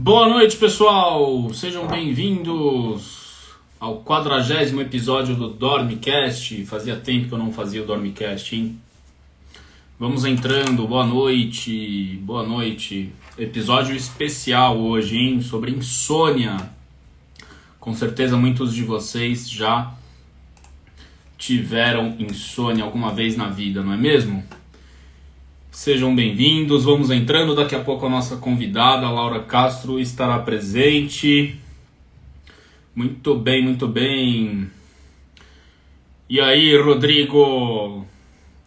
Boa noite, pessoal! Sejam bem-vindos ao 40º episódio do Dormicast. Fazia tempo que eu não fazia o Dormicast, hein? Vamos entrando, boa noite, boa noite. Episódio especial hoje, hein? Sobre insônia. Com certeza muitos de vocês já tiveram insônia alguma vez na vida, não é mesmo? Sejam bem-vindos, vamos entrando. Daqui a pouco a nossa convidada, Laura Castro, estará presente. Muito bem, muito bem. E aí, Rodrigo?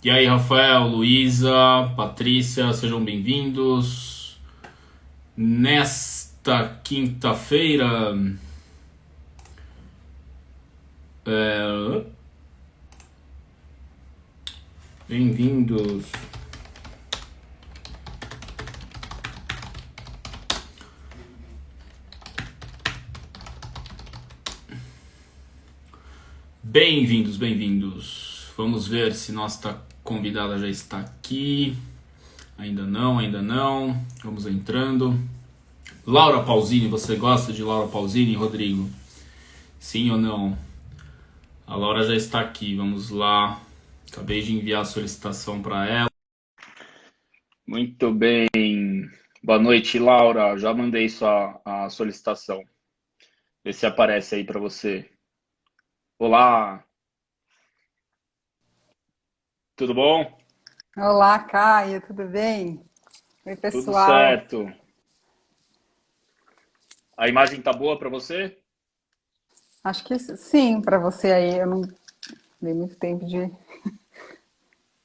E aí, Rafael, Luísa, Patrícia, sejam bem-vindos. Nesta quinta-feira... Bem-vindos. Bem-vindos, bem-vindos. Vamos ver se nossa convidada já está aqui. Ainda não, ainda não. Vamos entrando. Laura Pausini, você gosta de Laura Pausini, Rodrigo? Sim ou não? A Laura já está aqui, vamos lá. Acabei de enviar a solicitação para ela. Muito bem. Boa noite, Laura. Já mandei a solicitação. Vê se aparece aí para você. Olá, tudo bom? Olá, Caio, tudo bem? Oi, Tudo pessoal. certo. A imagem tá boa para você? Acho que sim, para você aí. Eu não dei muito tempo de. Tudo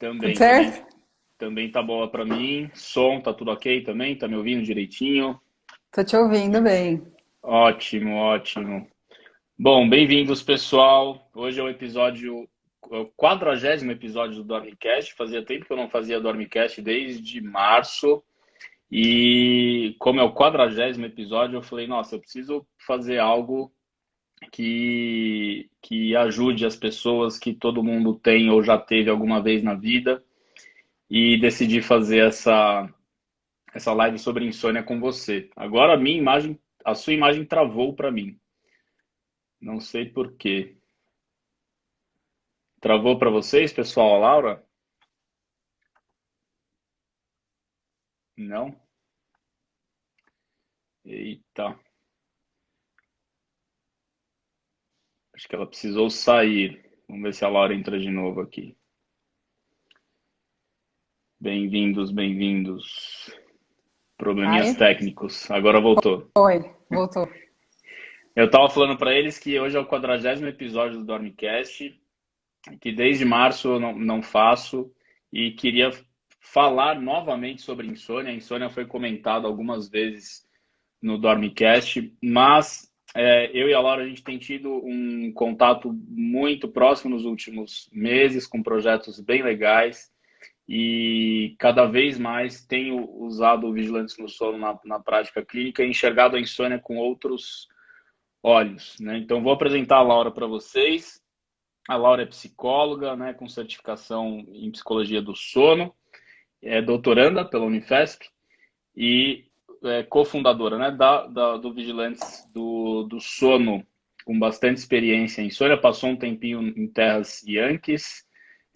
Também, também, certo? também tá boa para mim. Som tá tudo ok também? Tá me ouvindo direitinho? Tô te ouvindo bem. Ótimo, ótimo. Bom, bem-vindos, pessoal. Hoje é o 40º episódio do Dormicast. Fazia tempo que eu não fazia Dormicast, desde março. E como é o 40º episódio, eu falei, nossa, eu preciso fazer algo que ajude as pessoas que todo mundo tem ou já teve alguma vez na vida. E decidi fazer essa live sobre insônia com você. Agora a sua imagem travou para mim. Não sei por quê. Travou para vocês, pessoal, a Laura? Não? Eita. Acho que ela precisou sair. Vamos ver se a Laura entra de novo aqui. Bem-vindos, bem-vindos. Probleminhas Caio? técnicos. Agora voltou. Oi, voltou. Eu estava falando para eles que hoje é o 40º episódio do Dormicast, que desde março eu não faço e queria falar novamente sobre insônia. A insônia foi comentada algumas vezes no Dormicast, mas eu e a Laura a gente tem tido um contato muito próximo nos últimos meses, com projetos bem legais e cada vez mais tenho usado o Vigilantes no Sono na prática clínica e enxergado a insônia com outros olhos, né? Então vou apresentar a Laura para vocês. A Laura é psicóloga, né, com certificação em psicologia do sono, é doutoranda pela Unifesp e cofundadora, né, do Vigilantes do Sono, com bastante experiência em insônia. Passou um tempinho em terras Yankees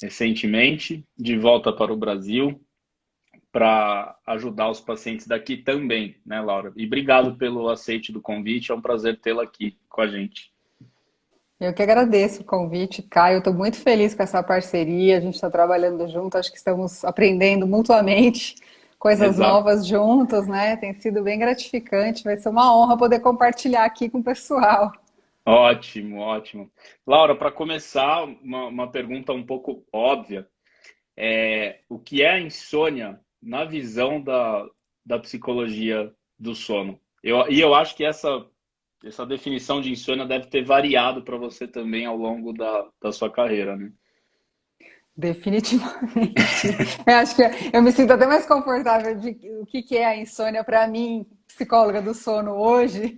recentemente, de volta para o Brasil, para ajudar os pacientes daqui também, né, Laura? E obrigado pelo aceite do convite, é um prazer tê-la aqui com a gente. Eu que agradeço o convite, Caio. Estou muito feliz com essa parceria. A gente está trabalhando junto, acho que estamos aprendendo mutuamente coisas Exato. novas juntos, né? Tem sido bem gratificante. Vai ser uma honra poder compartilhar aqui com o pessoal. Ótimo, ótimo. Laura, para começar, uma pergunta um pouco óbvia. O que é a insônia na visão da psicologia do sono? Eu acho que essa definição de insônia deve ter variado para você também ao longo da sua carreira, né? Definitivamente. Eu acho que eu me sinto até mais confortável de o que é a insônia para mim, psicóloga do sono hoje,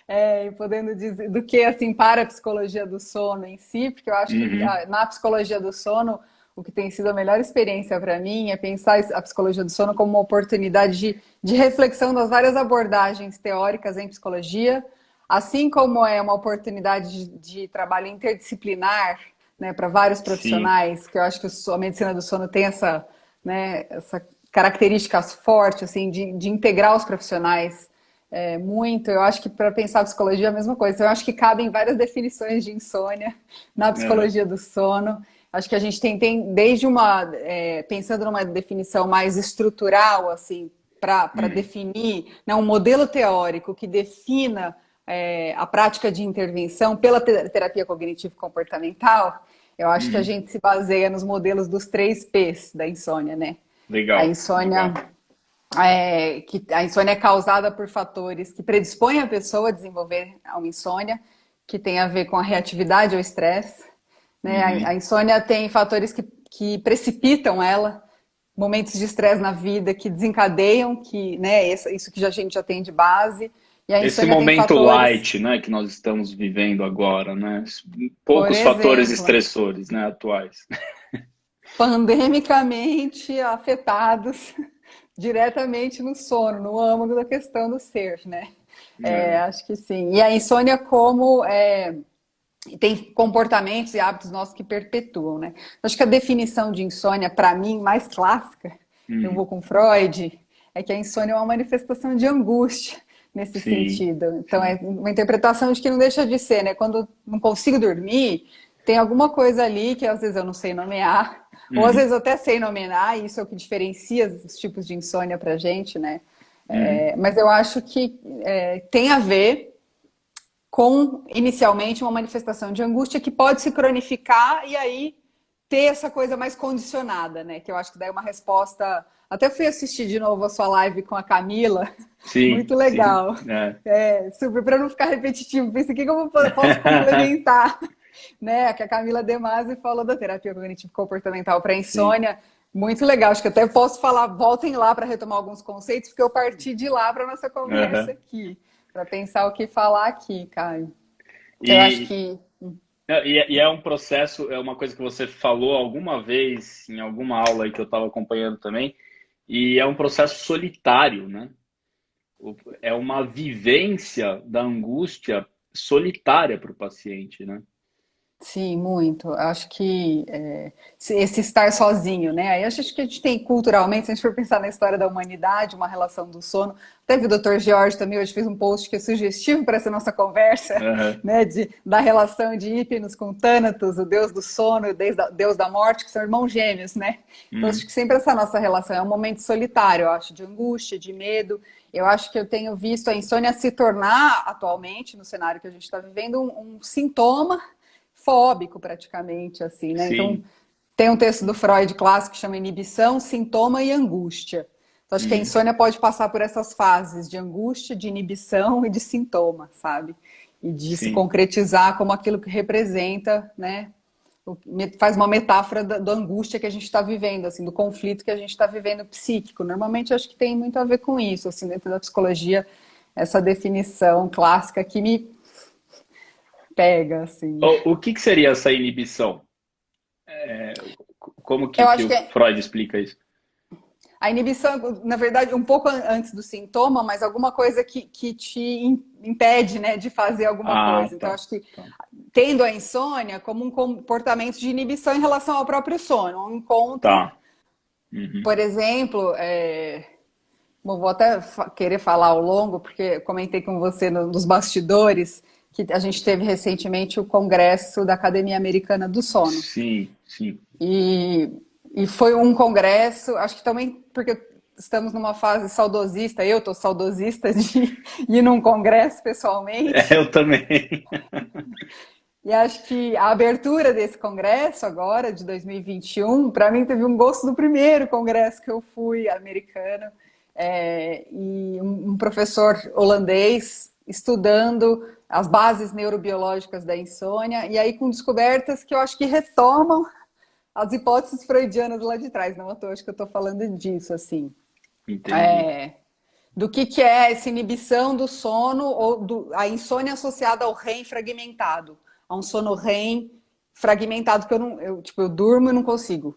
e podendo dizer do que assim para a psicologia do sono em si, porque eu acho que Uhum, na psicologia do sono o que tem sido a melhor experiência para mim é pensar a psicologia do sono como uma oportunidade de reflexão das várias abordagens teóricas em psicologia, assim como é uma oportunidade de trabalho interdisciplinar, né, para vários Sim, profissionais, que eu acho que a medicina do sono tem essa, né, essa características fortes, assim, de integrar os profissionais muito. Eu acho que para pensar a psicologia é a mesma coisa. Então, eu acho que cabem várias definições de insônia na é, psicologia do sono. Acho que a gente tem desde pensando numa definição mais estrutural, assim, para uhum, definir, né, um modelo teórico que defina a prática de intervenção pela terapia cognitivo-comportamental. Eu acho que a uhum. gente se baseia nos modelos dos 3 P's da insônia, né? A Legal, insônia, legal. que a insônia é causada por fatores que predispõem a pessoa a desenvolver uma insônia, que tem a ver com a reatividade ao estresse. Né? A Uhum. insônia tem fatores que precipitam ela, momentos de estresse na vida que desencadeiam, né, isso que a gente já tem de base. E a Esse insônia tem momento fatores, light, né, que nós estamos vivendo agora, né? por Poucos fatores exemplo, estressores, né, atuais. pandemicamente afetados diretamente no sono, no âmago da questão do ser, né? É. Acho que sim. E a insônia tem comportamentos e hábitos nossos que perpetuam, né? Acho que a definição de insônia, para mim, mais clássica, eu Hum, vou com Freud, é que a insônia é uma manifestação de angústia nesse sim, sentido. Então, é sim. uma interpretação de que não deixa de ser, né? Quando não consigo dormir, tem alguma coisa ali que às vezes eu não sei nomear, ou às Uhum, vezes eu até sei nomear, e isso é o que diferencia os tipos de insônia pra gente, né? uhum. Mas eu acho que tem a ver com, inicialmente, uma manifestação de angústia que pode se cronificar e aí ter essa coisa mais condicionada, né? Que eu acho que daí é uma resposta. Até fui assistir de novo a sua live com a Camila, Sim, muito sim. legal. É. Super, para não ficar repetitivo, pensei o que eu posso complementar, né? Que a Camila De Masi falou da terapia cognitivo comportamental para Sim. insônia. Muito legal, acho que até posso falar, voltem lá para retomar alguns conceitos, porque eu parti de lá para nossa conversa Aham. aqui, para pensar o que falar aqui, Caio. Eu acho E, que e é um processo, é uma coisa que você falou alguma vez em alguma aula aí que eu estava acompanhando também, e é um processo solitário, né? É uma vivência da angústia solitária para o paciente, né? sim, muito. Acho que esse estar sozinho, né? Aí acho que a gente tem culturalmente, se a gente for pensar na história da humanidade, uma relação do sono. Até o Dr. George também hoje fez um post que é sugestivo para essa nossa conversa, Aham. né? Da relação de Hipnos com Thanatos, o deus do sono e o deus da morte, que são irmãos gêmeos, né? Então acho Uhum. que sempre essa nossa relação é um momento solitário, eu acho, de angústia, de medo. Eu acho que eu tenho visto a insônia se tornar, atualmente, no cenário que a gente está vivendo, um sintoma fóbico praticamente, assim, né? Então, Sim. tem um texto do Freud clássico que chama Inibição, Sintoma e Angústia. Então, acho que a Uhum. insônia pode passar por essas fases de angústia, de inibição e de sintoma, sabe? E de se Sim. concretizar como aquilo que representa, né? Faz uma metáfora da angústia que a gente está vivendo, assim, do conflito que a gente está vivendo psíquico. Normalmente, eu acho que tem muito a ver com isso, assim, dentro da psicologia, essa definição clássica que me pega, assim. O que que seria essa inibição? Como Eu que acho que o Freud explica isso? a inibição, na verdade, um pouco antes do sintoma, mas alguma coisa que te impede, né, de fazer alguma Ah, coisa. Então, tá. acho que Tá. tendo a insônia como um comportamento de inibição em relação ao próprio sono, um encontro, Tá. Uhum. por exemplo, bom, vou até querer falar ao longo, porque comentei com você nos bastidores que a gente teve recentemente o congresso da Academia Americana do Sono. Sim, sim. E, e foi um congresso, acho que também porque estamos numa fase saudosista, eu estou saudosista de ir num congresso É, pessoalmente, eu também. e acho que a abertura desse congresso agora, de 2021, para mim teve um gosto do primeiro congresso que eu fui americano, e um professor holandês estudando as bases neurobiológicas da insônia, e aí com descobertas que eu acho que retomam as hipóteses freudianas lá de trás, não à toa, acho que eu estou falando disso, assim. Entendi. É, do que é essa inibição do sono ou a insônia associada ao REM fragmentado, a um sono REM fragmentado, que eu durmo e não consigo,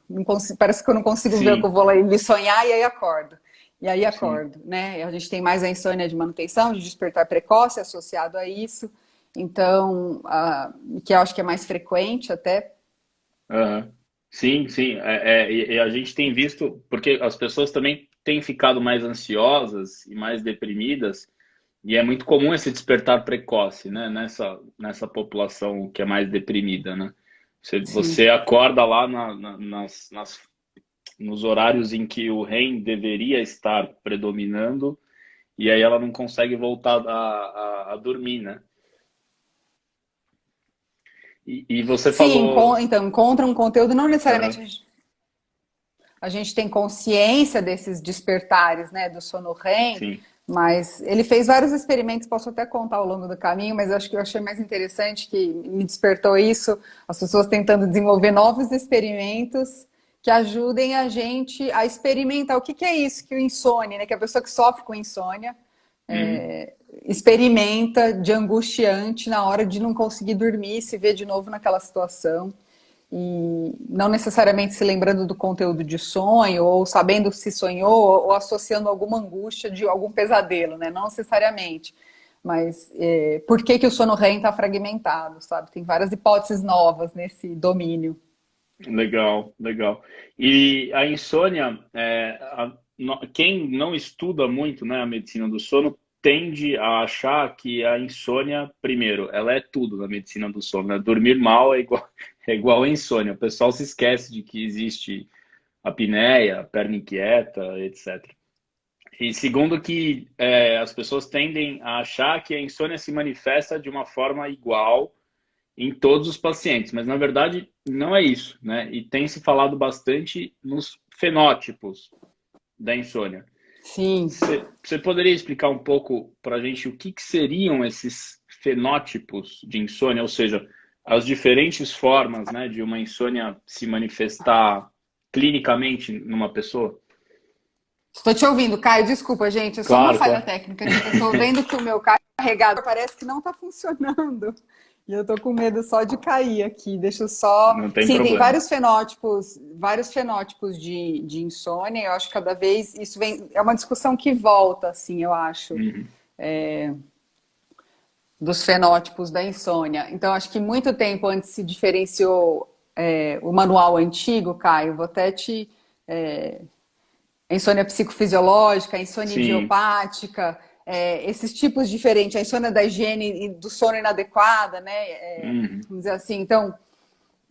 parece que eu não consigo ver o que Sim, eu vou lá e sonhar e aí acordo. E aí sim. acordo, né? A gente tem mais a insônia de manutenção, de despertar precoce associado a isso. Então, que eu acho que é mais frequente até. Aham. Sim, sim. E a gente tem visto, porque as pessoas também têm ficado mais ansiosas e mais deprimidas, e é muito comum esse despertar precoce, né? Nessa população que é mais deprimida, né? Sim. Você acorda lá nos horários em que o REM deveria estar predominando, e aí ela não consegue voltar a dormir, né? E você Sim, falou. então, encontra um conteúdo, não necessariamente Aham, a gente tem consciência desses despertares, né, do sono REM, sim. mas ele fez vários experimentos, posso até contar ao longo do caminho, mas acho que eu achei mais interessante que me despertou isso, as pessoas tentando desenvolver novos experimentos que ajudem a gente a experimentar o que que é isso que o insônia, né, que a pessoa que sofre com insônia Uhum. experimenta de angustiante na hora de não conseguir dormir, se ver de novo naquela situação e não necessariamente se lembrando do conteúdo de sonho, ou sabendo se sonhou, ou associando alguma angústia de algum pesadelo, né? Não necessariamente. Mas por que que o sono REM está fragmentado, sabe? Tem várias hipóteses novas nesse domínio. Legal, legal. E a insônia, quem não estuda muito, né, a medicina do sono, tende a achar que a insônia, primeiro, ela é tudo na medicina do sono, né? Dormir mal é igual a insônia. O pessoal se esquece de que existe apneia, perna inquieta, etc. E segundo que as pessoas tendem a achar que a insônia se manifesta de uma forma igual em todos os pacientes, mas na verdade não é isso, né? E tem se falado bastante nos fenótipos da insônia. Sim. Você poderia explicar um pouco para a gente o que seriam esses fenótipos de insônia, ou seja, as diferentes formas, né, de uma insônia se manifestar clinicamente numa pessoa? Estou te ouvindo, Caio. Desculpa, gente. É só uma Claro, falha claro. técnica aqui, que eu estou vendo que o meu carregador parece que não está funcionando. E eu estou com medo só de cair aqui. Deixa eu só. Não tem Sim, tem problema. vários fenótipos de insônia. Eu acho que cada vez isso vem. É uma discussão que volta, assim, eu acho, Uhum. dos fenótipos da insônia. Então, acho que muito tempo antes se diferenciou o manual antigo, Caio. Vou até te a insônia psicofisiológica, a insônia Sim. idiopática, esses tipos diferentes, a insônia da higiene e do sono inadequada, né? Uhum. Vamos dizer assim. Então,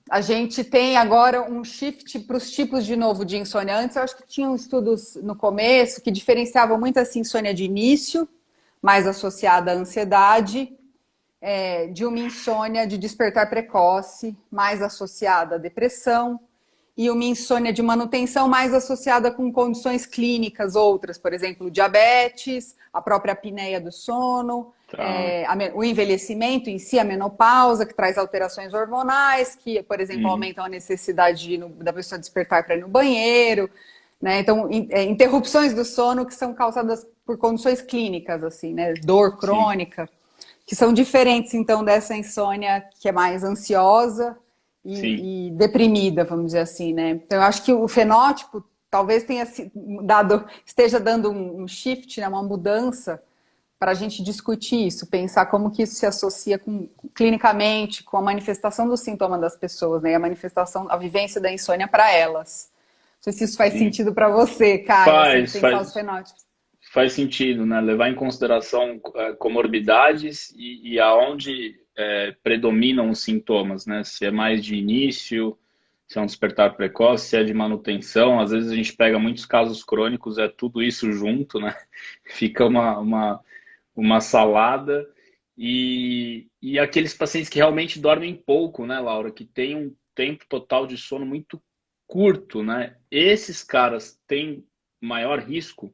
a gente tem agora um shift para os tipos de novo de insônia. Antes, eu acho que tinham estudos no começo que diferenciavam muito essa insônia de início, mais associada à ansiedade, de uma insônia de despertar precoce, mais associada à depressão, e uma insônia de manutenção mais associada com condições clínicas outras, por exemplo, diabetes, a própria apneia do sono, Tá. o envelhecimento em si, a menopausa, que traz alterações hormonais, que, por exemplo, Uhum. aumentam a necessidade da pessoa despertar para ir no banheiro, né? Então, interrupções do sono que são causadas por condições clínicas, assim, né? Dor Sim, crônica, que são diferentes, então, dessa insônia que é mais ansiosa sim. e deprimida, vamos dizer assim, né? Então, eu acho que o fenótipo talvez esteja dando um shift, né? Uma mudança para a gente discutir isso, pensar como que isso se associa clinicamente com a manifestação do sintoma das pessoas, né? E a manifestação, a vivência da insônia para elas. Não sei se isso faz Sim. sentido para você, Caio, assim, Faz, pensar os faz, fenótipos. faz sentido, né? Levar em consideração comorbidades e aonde predominam os sintomas, né? Se é mais de início, se é um despertar precoce, se é de manutenção. Às vezes a gente pega muitos casos crônicos, é tudo isso junto, né? Fica uma salada. E aqueles pacientes que realmente dormem pouco, né, Laura? Que têm um tempo total de sono muito curto, né? Esses caras têm maior risco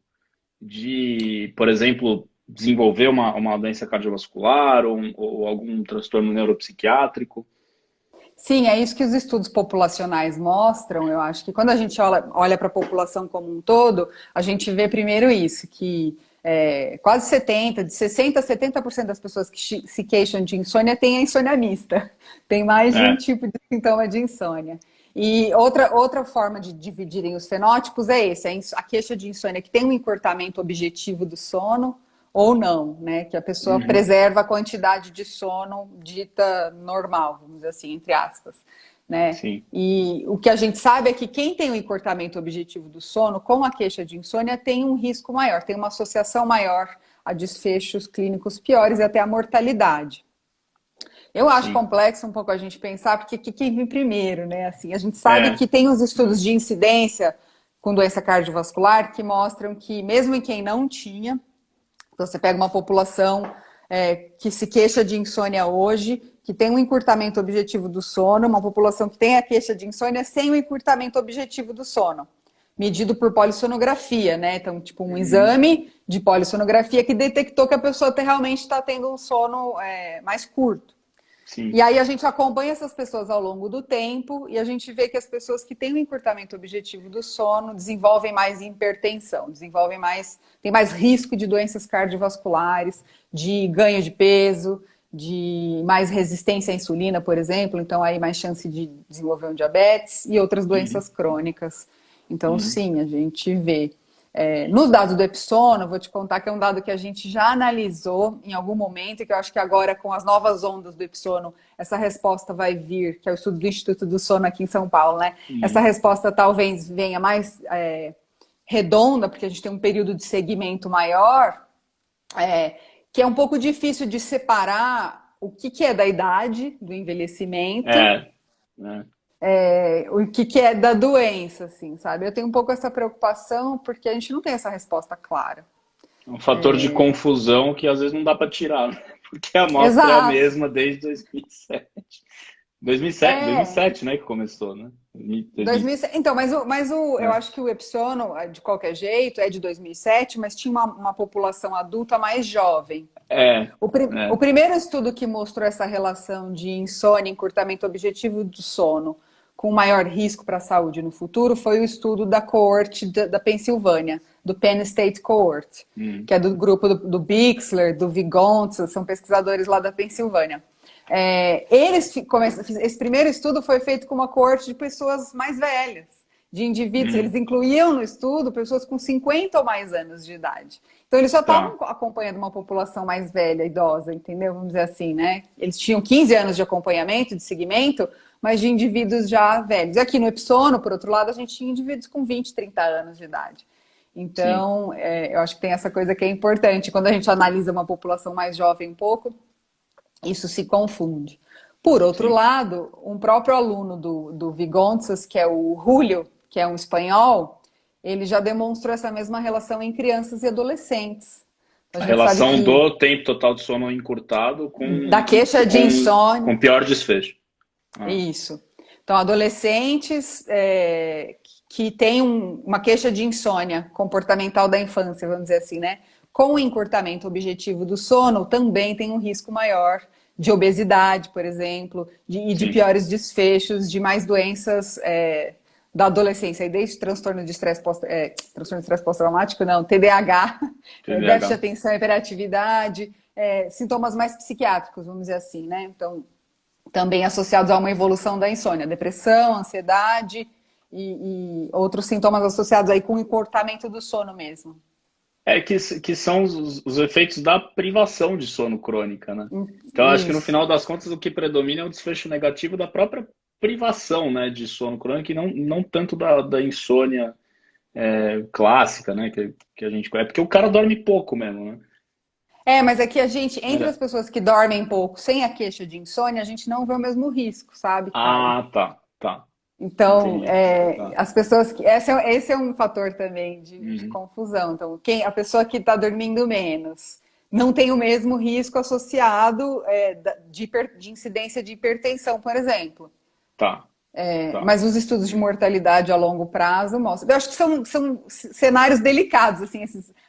de, por exemplo, desenvolver uma doença cardiovascular ou algum transtorno neuropsiquiátrico. Sim, é isso que os estudos populacionais mostram. Eu acho que quando a gente olha para a população como um todo, a gente vê primeiro isso, que quase 70, de 60 a 70% das pessoas que se queixam de insônia têm a insônia mista. Tem mais de um tipo de sintoma de insônia. E outra forma de dividirem os fenótipos é esse, a queixa de insônia que tem um encurtamento objetivo do sono ou não, né? Que a pessoa preserva a quantidade de sono dita normal, vamos dizer assim, entre aspas. Né? Sim. E o que a gente sabe é que quem tem o encurtamento objetivo do sono com a queixa de insônia tem um risco maior, tem uma associação maior a desfechos clínicos piores e até a mortalidade. Eu acho complexo um pouco a gente pensar, porque quem vem primeiro, né? Assim, a gente sabe que tem os estudos de incidência com doença cardiovascular que mostram que mesmo em quem não tinha, então você pega uma população que se queixa de insônia hoje, que tem um encurtamento objetivo do sono, uma população que tem a queixa de insônia sem o encurtamento objetivo do sono, medido por polissonografia, né? Então, tipo, um exame de polissonografia que detectou que a pessoa realmente está tendo um sono mais curto. Sim. E aí a gente acompanha essas pessoas ao longo do tempo e a gente vê que as pessoas que têm um encurtamento objetivo do sono desenvolvem mais hipertensão, têm mais risco de doenças cardiovasculares, de ganho de peso, de mais resistência à insulina, por exemplo, então aí mais chance de desenvolver um diabetes e outras doenças crônicas. Então, sim, a gente vê. Nos dados do Epsono, vou te contar que é um dado que a gente já analisou em algum momento e que eu acho que agora, com as novas ondas do Epsono, essa resposta vai vir, que é o estudo do Instituto do Sono aqui em São Paulo, né? Essa resposta talvez venha mais redonda, porque a gente tem um período de segmento maior, que é um pouco difícil de separar o que é da idade, do envelhecimento, o que é da doença, assim, sabe? Eu tenho um pouco essa preocupação porque a gente não tem essa resposta clara. É um fator de confusão que às vezes não dá para tirar, né? Porque a amostra é a mesma desde 2007. 2007, né, que começou, né? 2007. Então, eu acho que o Epsono, de qualquer jeito, é de 2007, mas tinha uma população adulta mais jovem. O primeiro estudo que mostrou essa relação de insônia e encurtamento objetivo do sono com maior risco para a saúde no futuro foi o estudo da coorte da Pensilvânia, do Penn State Cohort, que é do grupo do Bixler, do Vygotsky, são pesquisadores lá da Pensilvânia. Esse primeiro estudo foi feito com uma coorte de pessoas mais velhas, de indivíduos. Eles incluíam no estudo pessoas com 50 ou mais anos de idade. Então, eles só estavam acompanhando uma população mais velha, idosa, entendeu? Vamos dizer assim, né? Eles tinham 15 anos de acompanhamento, de seguimento, mas de indivíduos já velhos. E aqui no Epsono, por outro lado, a gente tinha indivíduos com 20, 30 anos de idade. Então, eu acho que tem essa coisa que é importante. Quando a gente analisa uma população mais jovem um pouco, isso se confunde. Por outro lado, um próprio aluno do Vygotsky, que é o Julio, que é um espanhol, ele já demonstrou essa mesma relação em crianças e adolescentes. Então, a relação do tempo total de sono encurtado com... Da queixa de insônia. Com pior desfecho. Isso. Então, adolescentes que têm uma queixa de insônia comportamental da infância, vamos dizer assim, né? Com o encurtamento objetivo do sono, também tem um risco maior de obesidade, por exemplo, e de piores desfechos, de mais doenças da adolescência, desde transtorno de estresse pós-traumático, não, TDAH, déficit de atenção e hiperatividade, sintomas mais psiquiátricos, vamos dizer assim, né? Então, também associados a uma evolução da insônia, depressão, ansiedade e outros sintomas associados aí com o encurtamento do sono mesmo. Que são os efeitos da privação de sono crônica, né? Então, acho que no final das contas o que predomina é o desfecho negativo da própria privação, né, de sono crônico e não tanto da insônia clássica, né, que a gente conhece. Porque o cara dorme pouco mesmo, né? Mas aqui a gente, entre as pessoas que dormem pouco sem a queixa de insônia, a gente não vê o mesmo risco, sabe, Caio? Tá. Então, as pessoas que... Esse é um fator também de confusão. Então, a pessoa que está dormindo menos não tem o mesmo risco associado de incidência de hipertensão, por exemplo. Tá. Mas os estudos de mortalidade a longo prazo mostram. Eu acho que são cenários delicados, assim,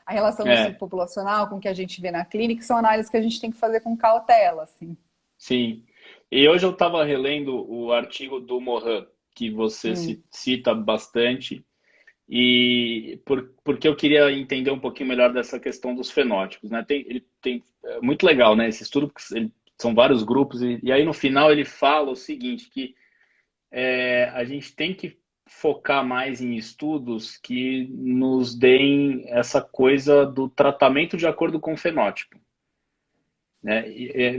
a relação do estudo populacional com o que a gente vê na clínica, são análises que a gente tem que fazer com cautela, assim. Sim. E hoje eu estava relendo o artigo do Mohan, que você cita bastante, Porque eu queria entender um pouquinho melhor dessa questão dos fenótipos, né? É muito legal, né? Esse estudo, porque são vários grupos, e aí no final ele fala o seguinte, que a gente tem que focar mais em estudos que nos deem essa coisa do tratamento de acordo com o fenótipo, né?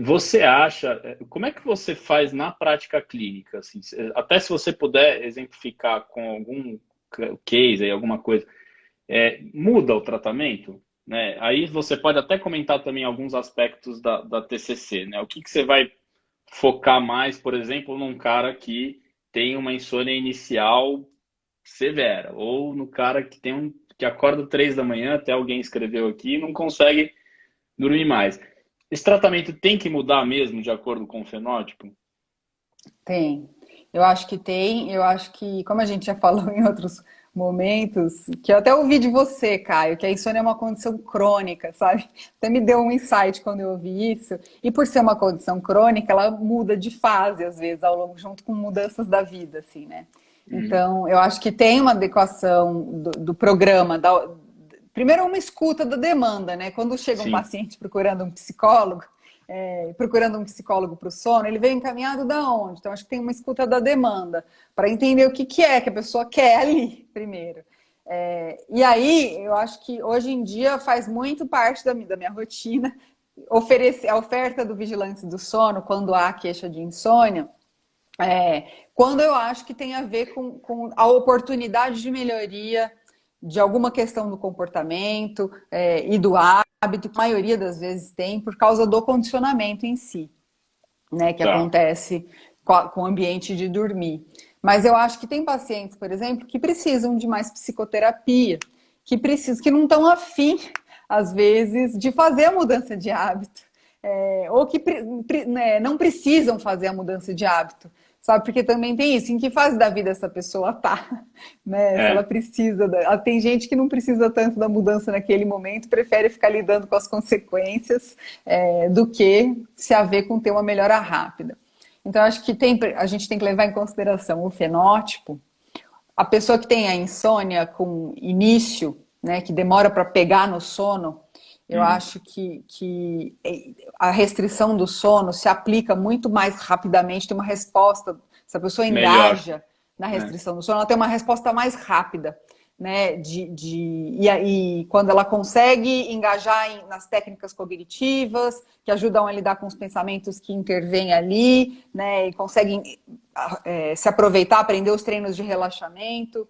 Você acha, como é que você faz na prática clínica, assim, até se você puder exemplificar com algum case aí, alguma coisa, muda o tratamento, né? Aí você pode até comentar também alguns aspectos da TCC, né? O que você vai focar mais, por exemplo, num cara que tem uma insônia inicial severa, ou no cara que acorda 3 da manhã, até alguém escreveu aqui, e não consegue dormir mais. Esse tratamento tem que mudar mesmo de acordo com o fenótipo? Tem. Eu acho que tem. Eu acho que, como a gente já falou em outros momentos, que eu até ouvi de você, Caio, que a insônia é uma condição crônica, sabe? Até me deu um insight quando eu ouvi isso. E por ser uma condição crônica, ela muda de fase, às vezes, ao longo, junto com mudanças da vida, assim, né? Uhum. Então, eu acho que tem uma adequação do programa, primeiro uma escuta da demanda, né? Quando chega um Sim, paciente procurando um psicólogo para o sono, ele vem encaminhado da onde? Então, acho que tem uma escuta da demanda, para entender o que é que a pessoa quer ali, primeiro. E aí, eu acho que hoje em dia faz muito parte da minha rotina oferecer a oferta do vigilante do sono quando há queixa de insônia, quando eu acho que tem a ver com a oportunidade de melhoria de alguma questão do comportamento e do hábito, que a maioria das vezes tem, por causa do condicionamento em si, né, que tá. acontece com o ambiente de dormir. Mas eu acho que tem pacientes, por exemplo, que precisam de mais psicoterapia, que não estão afim, às vezes, de fazer a mudança de hábito, ou que né, não precisam fazer a mudança de hábito, sabe? Porque também tem isso, em que fase da vida essa pessoa tá, né? Se ela É, precisa, tem gente que não precisa tanto da mudança naquele momento, prefere ficar lidando com as consequências do que se haver com ter uma melhora rápida. Então, acho que a gente tem que levar em consideração o fenótipo, a pessoa que tem a insônia com início, né, que demora para pegar no sono, eu uhum. acho que a restrição do sono se aplica muito mais rapidamente, tem uma resposta. Se a pessoa Melhor, engaja na né? restrição do sono, ela tem uma resposta mais rápida, né? E aí, quando ela consegue engajar nas técnicas cognitivas, que ajudam a lidar com os pensamentos que intervêm ali, né? E conseguem se aproveitar, aprender os treinos de relaxamento.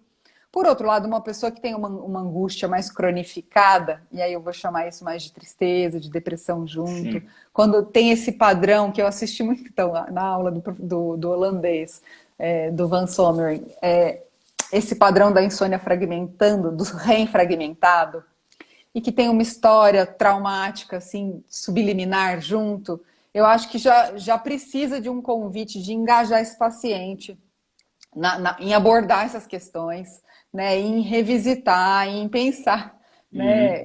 Por outro lado, uma pessoa que tem uma angústia mais cronificada, e aí eu vou chamar isso mais de tristeza, de depressão junto, Sim. quando tem esse padrão que eu assisti muito então, na aula do holandês, do Van Someren, esse padrão da insônia fragmentando, do REM fragmentado, e que tem uma história traumática, assim, subliminar junto, eu acho que já precisa de um convite de engajar esse paciente em abordar essas questões, né, em revisitar, em pensar, né,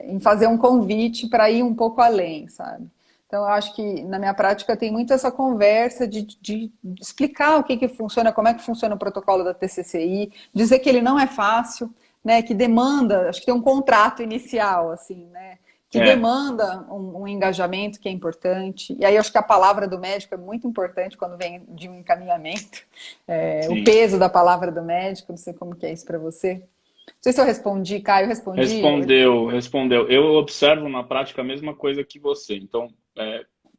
Uhum. em fazer um convite para ir um pouco além, sabe? Então, eu acho que na minha prática tem muito essa conversa de explicar o que funciona, como é que funciona o protocolo da TCCI, dizer que ele não é fácil, né, que demanda, acho que tem um contrato inicial, assim, né, que É, demanda um engajamento que é importante. E aí eu acho que a palavra do médico é muito importante quando vem de um encaminhamento. O sim. peso da palavra do médico, não sei como que é isso para você. Não sei se eu respondi, Caio, eu respondi. Respondeu, respondeu. Eu observo na prática a mesma coisa que você. Então,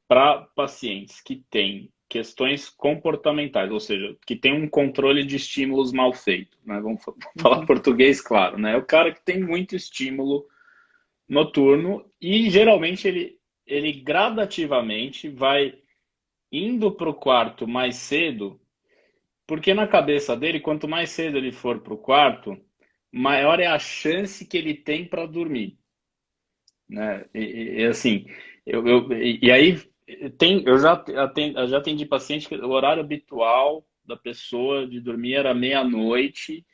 para pacientes que têm questões comportamentais, ou seja, que tem um controle de estímulos mal feito, né? Vamos falar Uhum. português claro, né? É o cara que tem muito estímulo noturno e geralmente ele gradativamente vai indo para o quarto mais cedo, porque na cabeça dele, quanto mais cedo ele for para o quarto, maior é a chance que ele tem para dormir, né? Assim, e aí eu já atendi paciente que o horário habitual da pessoa de dormir era meia-noite,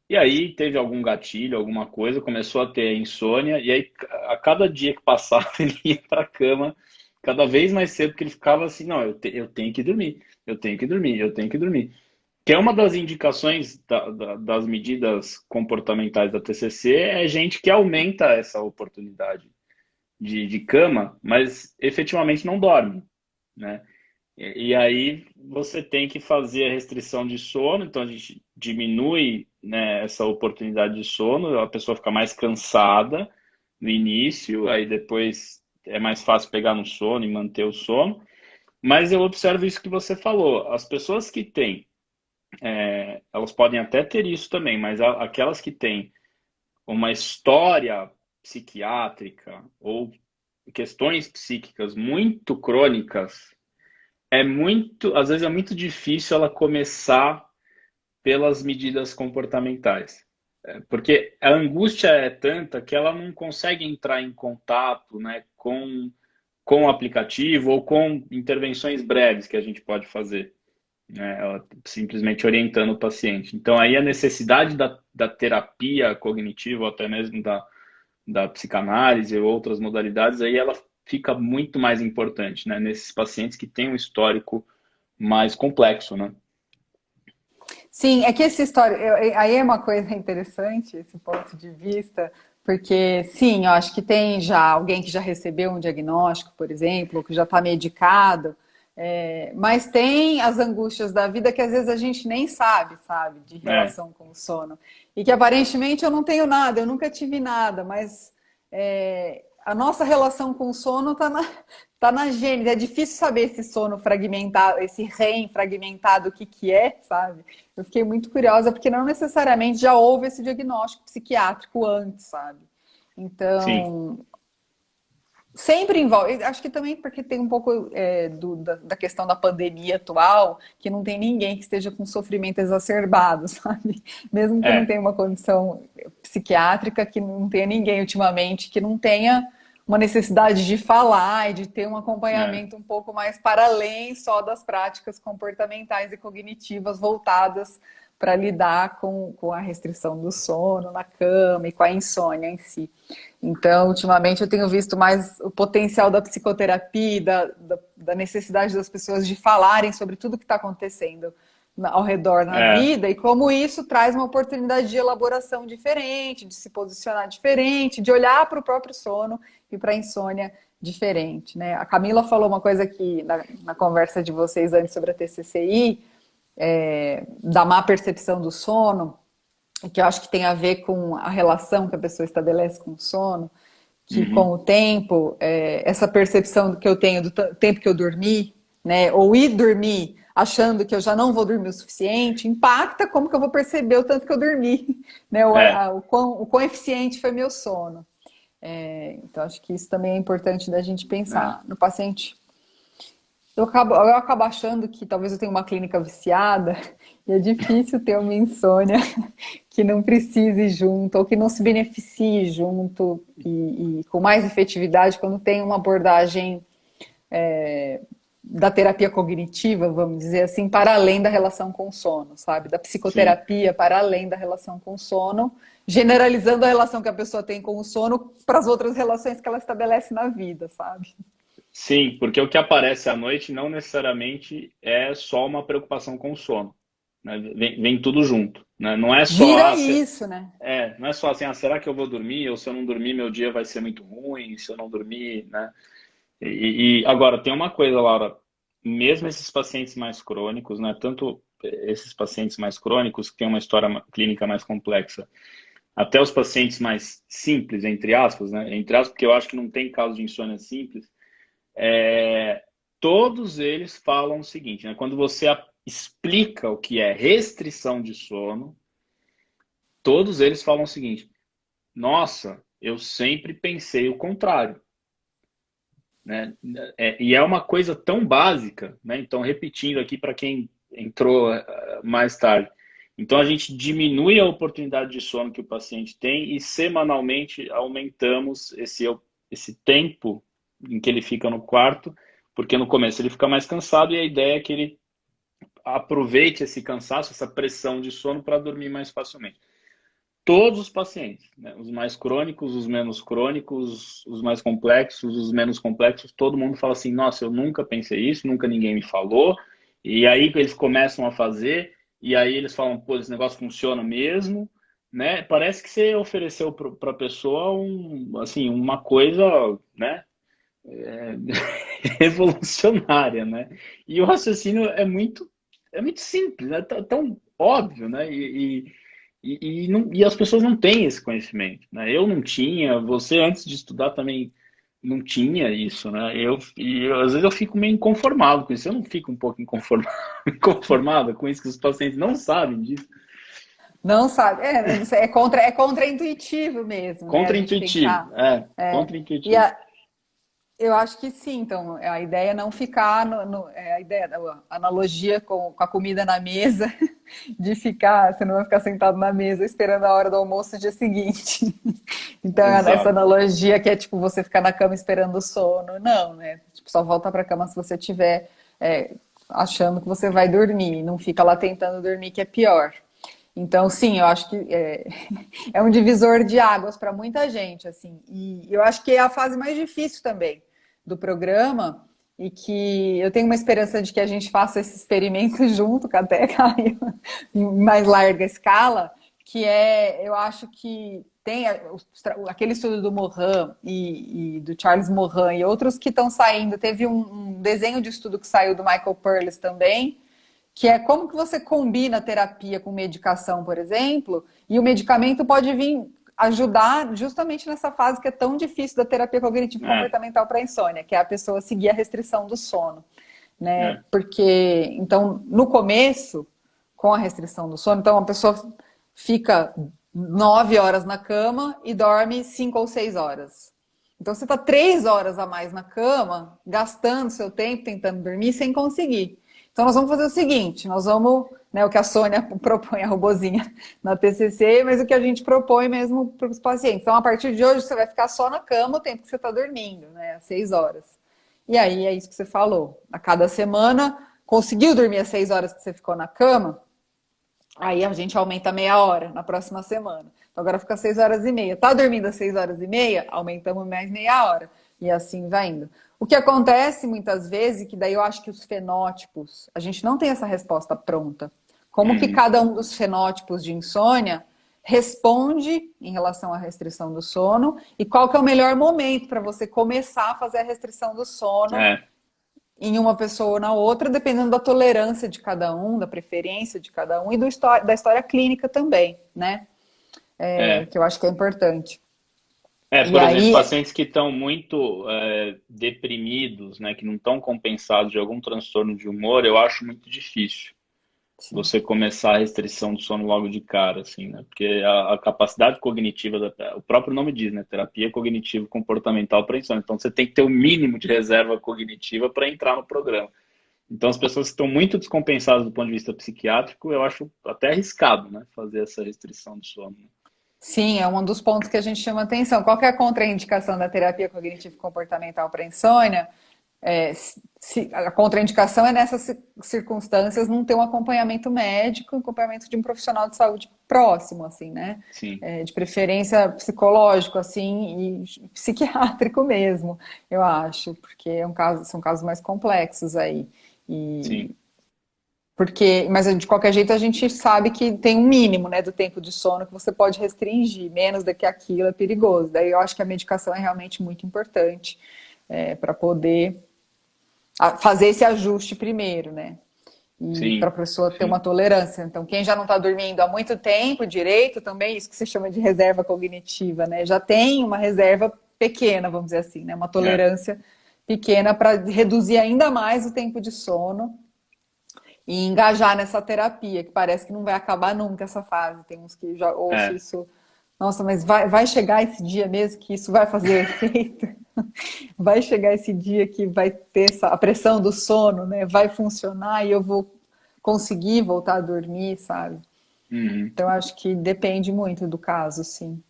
e aí teve algum gatilho, alguma coisa, começou a ter insônia, e aí a cada dia que passava ele ia para a cama cada vez mais cedo, porque ele ficava assim, não, eu tenho que dormir, eu tenho que dormir, eu tenho que dormir. Que é uma das indicações das medidas comportamentais da TCC, é gente que aumenta essa oportunidade de cama, mas efetivamente não dorme, né? E aí você tem que fazer a restrição de sono, então a gente diminui, né, essa oportunidade de sono, a pessoa fica mais cansada no início, aí depois é mais fácil pegar no sono e manter o sono. Mas eu observo isso que você falou, as pessoas que têm, elas podem até ter isso também, mas aquelas que têm uma história psiquiátrica ou questões psíquicas muito crônicas, às vezes é muito difícil ela começar pelas medidas comportamentais. Porque a angústia é tanta que ela não consegue entrar em contato, né, com o aplicativo ou com intervenções breves que a gente pode fazer, né, ela simplesmente orientando o paciente. Então, aí a necessidade da terapia cognitiva, ou até mesmo da psicanálise ou outras modalidades, aí ela fica muito mais importante, né, nesses pacientes que têm um histórico mais complexo, né? Sim, é que essa história, aí é uma coisa interessante, esse ponto de vista, porque sim, eu acho que tem já alguém que já recebeu um diagnóstico, por exemplo, que já está medicado, mas tem as angústias da vida que às vezes a gente nem sabe, de É, relação com o sono. E que aparentemente eu não tenho nada, eu nunca tive nada, mas a nossa relação com o sono tá na gênese. É difícil saber esse sono fragmentado, esse REM fragmentado, o que que é, sabe? Eu fiquei muito curiosa, porque não necessariamente já houve esse diagnóstico psiquiátrico antes, sabe? sim, Então, sempre envolve. Acho que também porque tem um pouco da questão da pandemia atual, que não tem ninguém que esteja com sofrimento exacerbado, sabe? Mesmo que não é, tenha uma condição psiquiátrica, que não tenha ninguém ultimamente que não tenha uma necessidade de falar e de ter um é, acompanhamento um pouco mais para além só das práticas comportamentais e cognitivas voltadas para lidar com a restrição do sono na cama e com a insônia em si. Então, ultimamente, eu tenho visto mais o potencial da psicoterapia, da necessidade das pessoas de falarem sobre tudo que está acontecendo ao redor na é, vida e como isso traz uma oportunidade de elaboração diferente, de se posicionar diferente, de olhar para o próprio sono e para a insônia diferente, né? A Camila falou uma coisa aqui na conversa de vocês antes sobre a TCCI, da má percepção do sono, que eu acho que tem a ver com a relação que a pessoa estabelece com o sono, que com uhum, o tempo, essa percepção que eu tenho do tempo que eu dormi, né, ou ir dormir achando que eu já não vou dormir o suficiente, impacta como que eu vou perceber o tanto que eu dormi, né, é, o quão eficiente foi meu sono. Então, acho que isso também é importante da gente é, pensar no paciente. Eu acabo achando que talvez eu tenha uma clínica viciada e é difícil ter uma insônia que não precise junto ou que não se beneficie junto e com mais efetividade quando tem uma abordagem da terapia cognitiva, vamos dizer assim, para além da relação com o sono, sabe? Da sim. psicoterapia para além da relação com o sono, generalizando a relação que a pessoa tem com o sono para as outras relações que ela estabelece na vida, sabe? Sim, porque o que aparece à noite não necessariamente é só uma preocupação com o sono, né? Vem tudo junto, né? Não é só, Vira isso, né? não é só assim, será que eu vou dormir? Ou se eu não dormir, meu dia vai ser muito ruim, se eu não dormir, né? E agora, tem uma coisa, Laura, mesmo esses pacientes mais crônicos, né? Tanto esses pacientes mais crônicos que têm uma história clínica mais complexa, até os pacientes mais simples, entre aspas, né? Entre aspas, porque eu acho que não tem caso de insônia simples, todos eles falam o seguinte, né? Quando você explica o que é restrição de sono, todos eles falam o seguinte: nossa, eu sempre pensei o contrário, né? E é uma coisa tão básica, né? Então, repetindo aqui para quem entrou mais tarde. Então, a gente diminui a oportunidade de sono que o paciente tem e semanalmente aumentamos esse tempo em que ele fica no quarto, porque no começo ele fica mais cansado e a ideia é que ele aproveite esse cansaço, essa pressão de sono para dormir mais facilmente. Todos os pacientes, né? Os mais crônicos, os menos crônicos, os mais complexos, os menos complexos, todo mundo fala assim: nossa, eu nunca pensei isso, nunca ninguém me falou. E aí eles começam a fazer. e aí eles falam, pô, esse negócio funciona mesmo, né? Parece que você ofereceu para a pessoa assim, uma coisa, né? Revolucionária, né? E o raciocínio é muito simples, né? Tão óbvio, né? E as pessoas não têm esse conhecimento, né? Eu não tinha, você antes de estudar também não tinha isso, né? Às vezes eu fico meio inconformado com isso. Eu não fico um pouco inconformado, inconformado com isso que os pacientes não sabem disso. Não sabe, é contra-intuitivo mesmo, né? A gente Contra-intuitivo, pensar. E contra-intuitivo. a, Eu acho que sim, então a ideia é não ficar a ideia, a analogia com a comida na mesa, de ficar, você não vai ficar sentado na mesa esperando a hora do almoço do dia seguinte. Então, essa Exato. analogia que é tipo você ficar na cama esperando o sono, não, né? Tipo, só volta para a cama se você tiver achando que você vai dormir, não fica lá tentando dormir, que é pior. Então, sim, eu acho que é um divisor de águas para muita gente, assim. E eu acho que é a fase mais difícil também do programa e que eu tenho uma esperança de que a gente faça esse experimento junto, com até Caio, em mais larga escala, que eu acho que tem aquele estudo do Morin e do Charles Morin e outros que estão saindo. Teve um desenho de estudo que saiu do Michael Perlis também, que é como que você combina terapia com medicação, por exemplo, e o medicamento pode vir ajudar justamente nessa fase que é tão difícil da terapia É, cognitivo-comportamental para insônia, que é a pessoa seguir a restrição do sono, né? é, Porque, então, no começo, com a restrição do sono, então a pessoa fica 9 horas na cama e dorme 5 ou 6 horas. Então você está 3 horas a mais na cama, gastando seu tempo tentando dormir sem conseguir. Então nós vamos fazer o seguinte, nós vamos, né, o que a Sônia propõe, a robozinha na TCC, mas o que a gente propõe mesmo para os pacientes. Então a partir de hoje você vai ficar só na cama o tempo que você está dormindo, né, às 6 horas. E aí é isso que você falou. A cada semana, conseguiu dormir as 6 horas que você ficou na cama, aí a gente aumenta meia hora na próxima semana. Então agora fica 6 horas e meia. Tá dormindo às 6 horas e meia? Aumentamos mais meia hora. E assim vai indo. O que acontece muitas vezes, que daí eu acho que os fenótipos, a gente não tem essa resposta pronta. Como que uhum, cada um dos fenótipos de insônia responde em relação à restrição do sono e qual que é o melhor momento para você começar a fazer a restrição do sono é, em uma pessoa ou na outra, dependendo da tolerância de cada um, da preferência de cada um e da história clínica também, né? é. Que eu acho que é importante. E Por exemplo, aí, pacientes que estão muito deprimidos, né, que não estão compensados de algum transtorno de humor, eu acho muito difícil sim, você começar a restrição do sono logo de cara, assim, né? Porque a capacidade cognitiva, o próprio nome diz, né? Terapia cognitivo-comportamental para insônia. Então, você tem que ter o mínimo de reserva cognitiva para entrar no programa. Então, as pessoas que estão muito descompensadas do ponto de vista psiquiátrico, eu acho até arriscado, né? Fazer essa restrição do sono. sim, é um dos pontos que a gente chama atenção. Qual que é a contraindicação da terapia cognitivo-comportamental para insônia? A contraindicação é nessas circunstâncias não ter um acompanhamento médico, um acompanhamento de um profissional de saúde próximo, assim, né? Sim, De preferência psicológico, assim, e psiquiátrico mesmo, eu acho, porque são casos mais complexos aí. E sim, mas de qualquer jeito a gente sabe que tem um mínimo, né, do tempo de sono que você pode restringir, menos do que aquilo é perigoso. Daí eu acho que a medicação é realmente muito importante para poder fazer esse ajuste primeiro, né? E para a sim, pessoa ter uma sim. tolerância. Então, quem já não está dormindo há muito tempo direito, também, isso que se chama de reserva cognitiva, né? Já tem uma reserva pequena, vamos dizer assim, né? Uma É, tolerância pequena para reduzir ainda mais o tempo de sono e engajar nessa terapia, que parece que não vai acabar nunca essa fase. Tem uns que já ouço é. isso. Nossa, mas vai chegar esse dia mesmo que isso vai fazer efeito? Vai chegar esse dia que vai ter a pressão do sono, né? Vai funcionar e eu vou conseguir voltar a dormir, sabe? Uhum. Então acho que depende muito do caso, sim.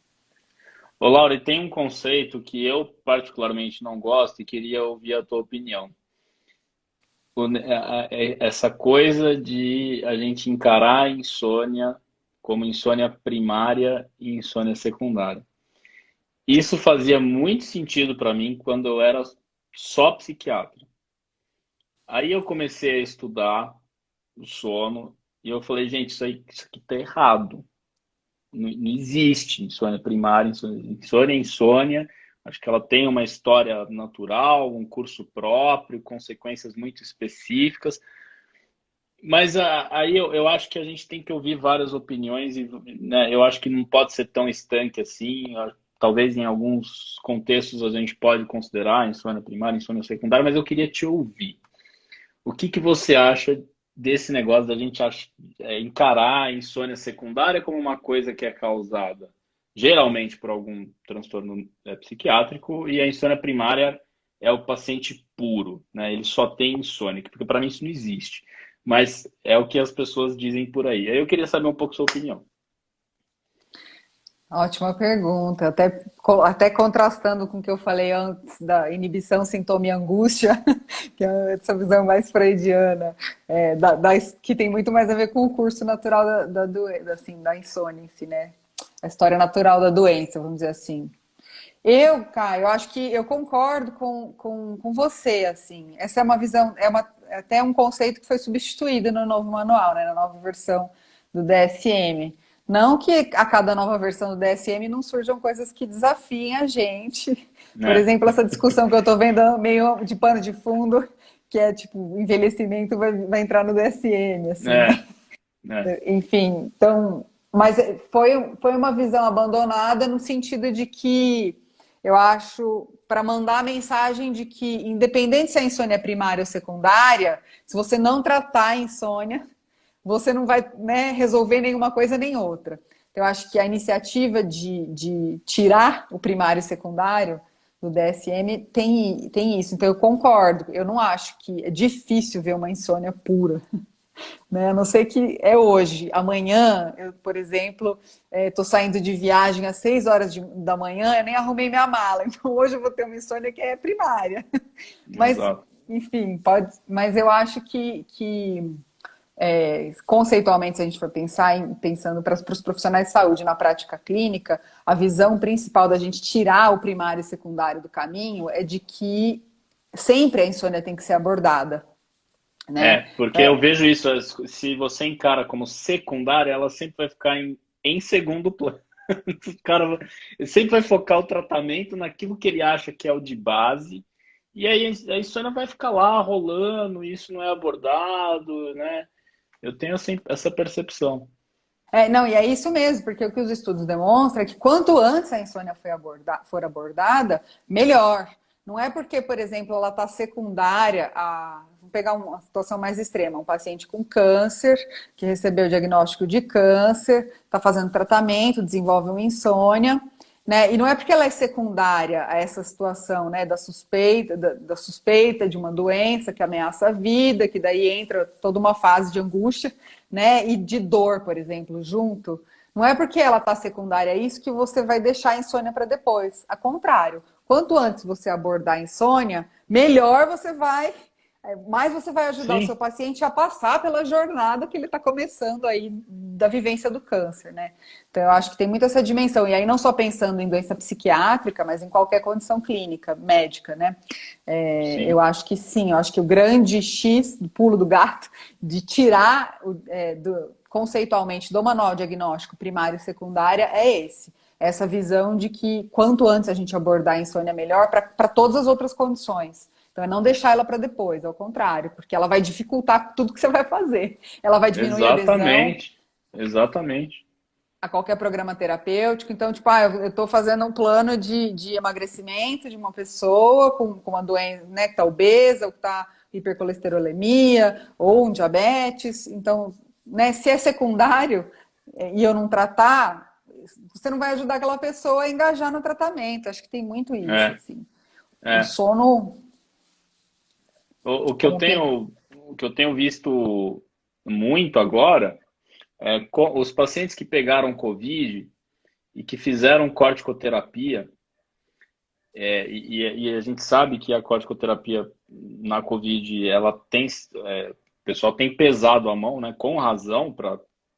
Ô, Laura, e tem um conceito que eu particularmente não gosto e queria ouvir a tua opinião. Essa coisa de a gente encarar a insônia como insônia primária e insônia secundária. Isso fazia muito sentido para mim quando eu era só psiquiatra. Aí eu comecei a estudar o sono E eu falei, gente, isso aqui tá errado. Não existe insônia primária, insônia é insônia. Acho que ela tem uma história natural, um curso próprio, consequências muito específicas. Mas aí eu acho que a gente tem que ouvir várias opiniões e, né, eu acho que não pode ser tão estanque assim. Talvez em alguns contextos a gente pode considerar insônia primária, insônia secundária, mas eu queria te ouvir. O que que você acha desse negócio da gente encarar a insônia secundária como uma coisa que é causada geralmente por algum transtorno psiquiátrico e a insônia primária é o paciente puro, né? Ele só tem insônia, porque para mim isso não existe. Mas é o que as pessoas dizem por aí. Aí eu queria saber um pouco sua opinião. Ótima pergunta. Até contrastando com o que eu falei antes da inibição, sintoma e angústia, que é essa visão mais freudiana, que tem muito mais a ver com o curso natural assim, da insônia em si, né? A história natural da doença, vamos dizer assim. Caio, eu acho que eu concordo com você, assim. Essa é uma visão, é até um conceito que foi substituído no novo manual, né, na nova versão do DSM. Não que a cada nova versão do DSM não surjam coisas que desafiem a gente. Por Né? exemplo, essa discussão que eu estou vendo meio de pano de fundo, que é tipo, envelhecimento vai entrar no DSM, assim, né? É, é, Enfim, então, mas foi uma visão abandonada no sentido de que eu acho para mandar a mensagem de que, independente se a insônia é primária ou secundária, se você não tratar a insônia, você não vai, né, resolver nenhuma coisa nem outra. Então, eu acho que a iniciativa de tirar o primário e secundário do DSM tem isso. Então, eu concordo. Eu não acho que é difícil ver uma insônia pura, né? A não ser que é hoje. Amanhã, eu, por exemplo, estou saindo de viagem às 6 horas da manhã, eu nem arrumei minha mala. Então, hoje eu vou ter uma insônia que é primária. Mas, exato. enfim, pode. Mas eu acho que conceitualmente, se a gente for pensando para os profissionais de saúde na prática clínica, a visão principal da gente tirar o primário e secundário do caminho é de que sempre a insônia tem que ser abordada, né? Porque eu vejo isso, se você encara como secundária, ela sempre vai ficar em segundo plano. O cara sempre vai focar o tratamento naquilo que ele acha que é o de base, e aí a insônia vai ficar lá rolando, isso não é abordado, né? Eu tenho essa percepção. Não, e é isso mesmo, porque o que os estudos demonstram é que quanto antes a insônia for abordada, melhor. Não é porque, por exemplo, ela está secundária a. Vamos pegar uma situação mais extrema: um paciente com câncer, que recebeu o diagnóstico de câncer, está fazendo tratamento, desenvolve uma insônia, né? E não é porque ela é secundária a essa situação, né, da suspeita de uma doença que ameaça a vida, que daí entra toda uma fase de angústia, né, e de dor, por exemplo, junto. Não é porque ela está secundária a isso que você vai deixar a insônia para depois. Ao contrário, quanto antes você abordar a insônia, melhor você vai, mais você vai ajudar o seu Sim, paciente a passar pela jornada que ele está começando aí da vivência do câncer, né? Então eu acho que tem muito essa dimensão. E aí não só pensando em doença psiquiátrica, mas em qualquer condição clínica, médica, né? Eu sim. acho que sim, eu acho que o grande X do pulo do gato de tirar conceitualmente do manual diagnóstico primário e secundária é esse. Essa visão de que quanto antes a gente abordar a insônia melhor para todas as outras condições. Então é não deixar ela para depois, ao contrário, porque ela vai dificultar tudo que você vai fazer. Ela vai diminuir a adesão Exatamente. Exatamente. a qualquer programa terapêutico. Então, tipo, eu estou fazendo um plano de emagrecimento de uma pessoa com uma doença, né, que está obesa, ou que está hipercolesterolemia, ou um diabetes. Então, né, se é secundário e eu não tratar, você não vai ajudar aquela pessoa a engajar no tratamento. Acho que tem muito isso, É, assim. O é. sono O que eu como tenho, o que eu tenho visto muito agora é os pacientes que pegaram Covid e que fizeram corticoterapia, e a gente sabe que a corticoterapia na Covid, ela tem, o pessoal tem pesado a mão, né, com razão,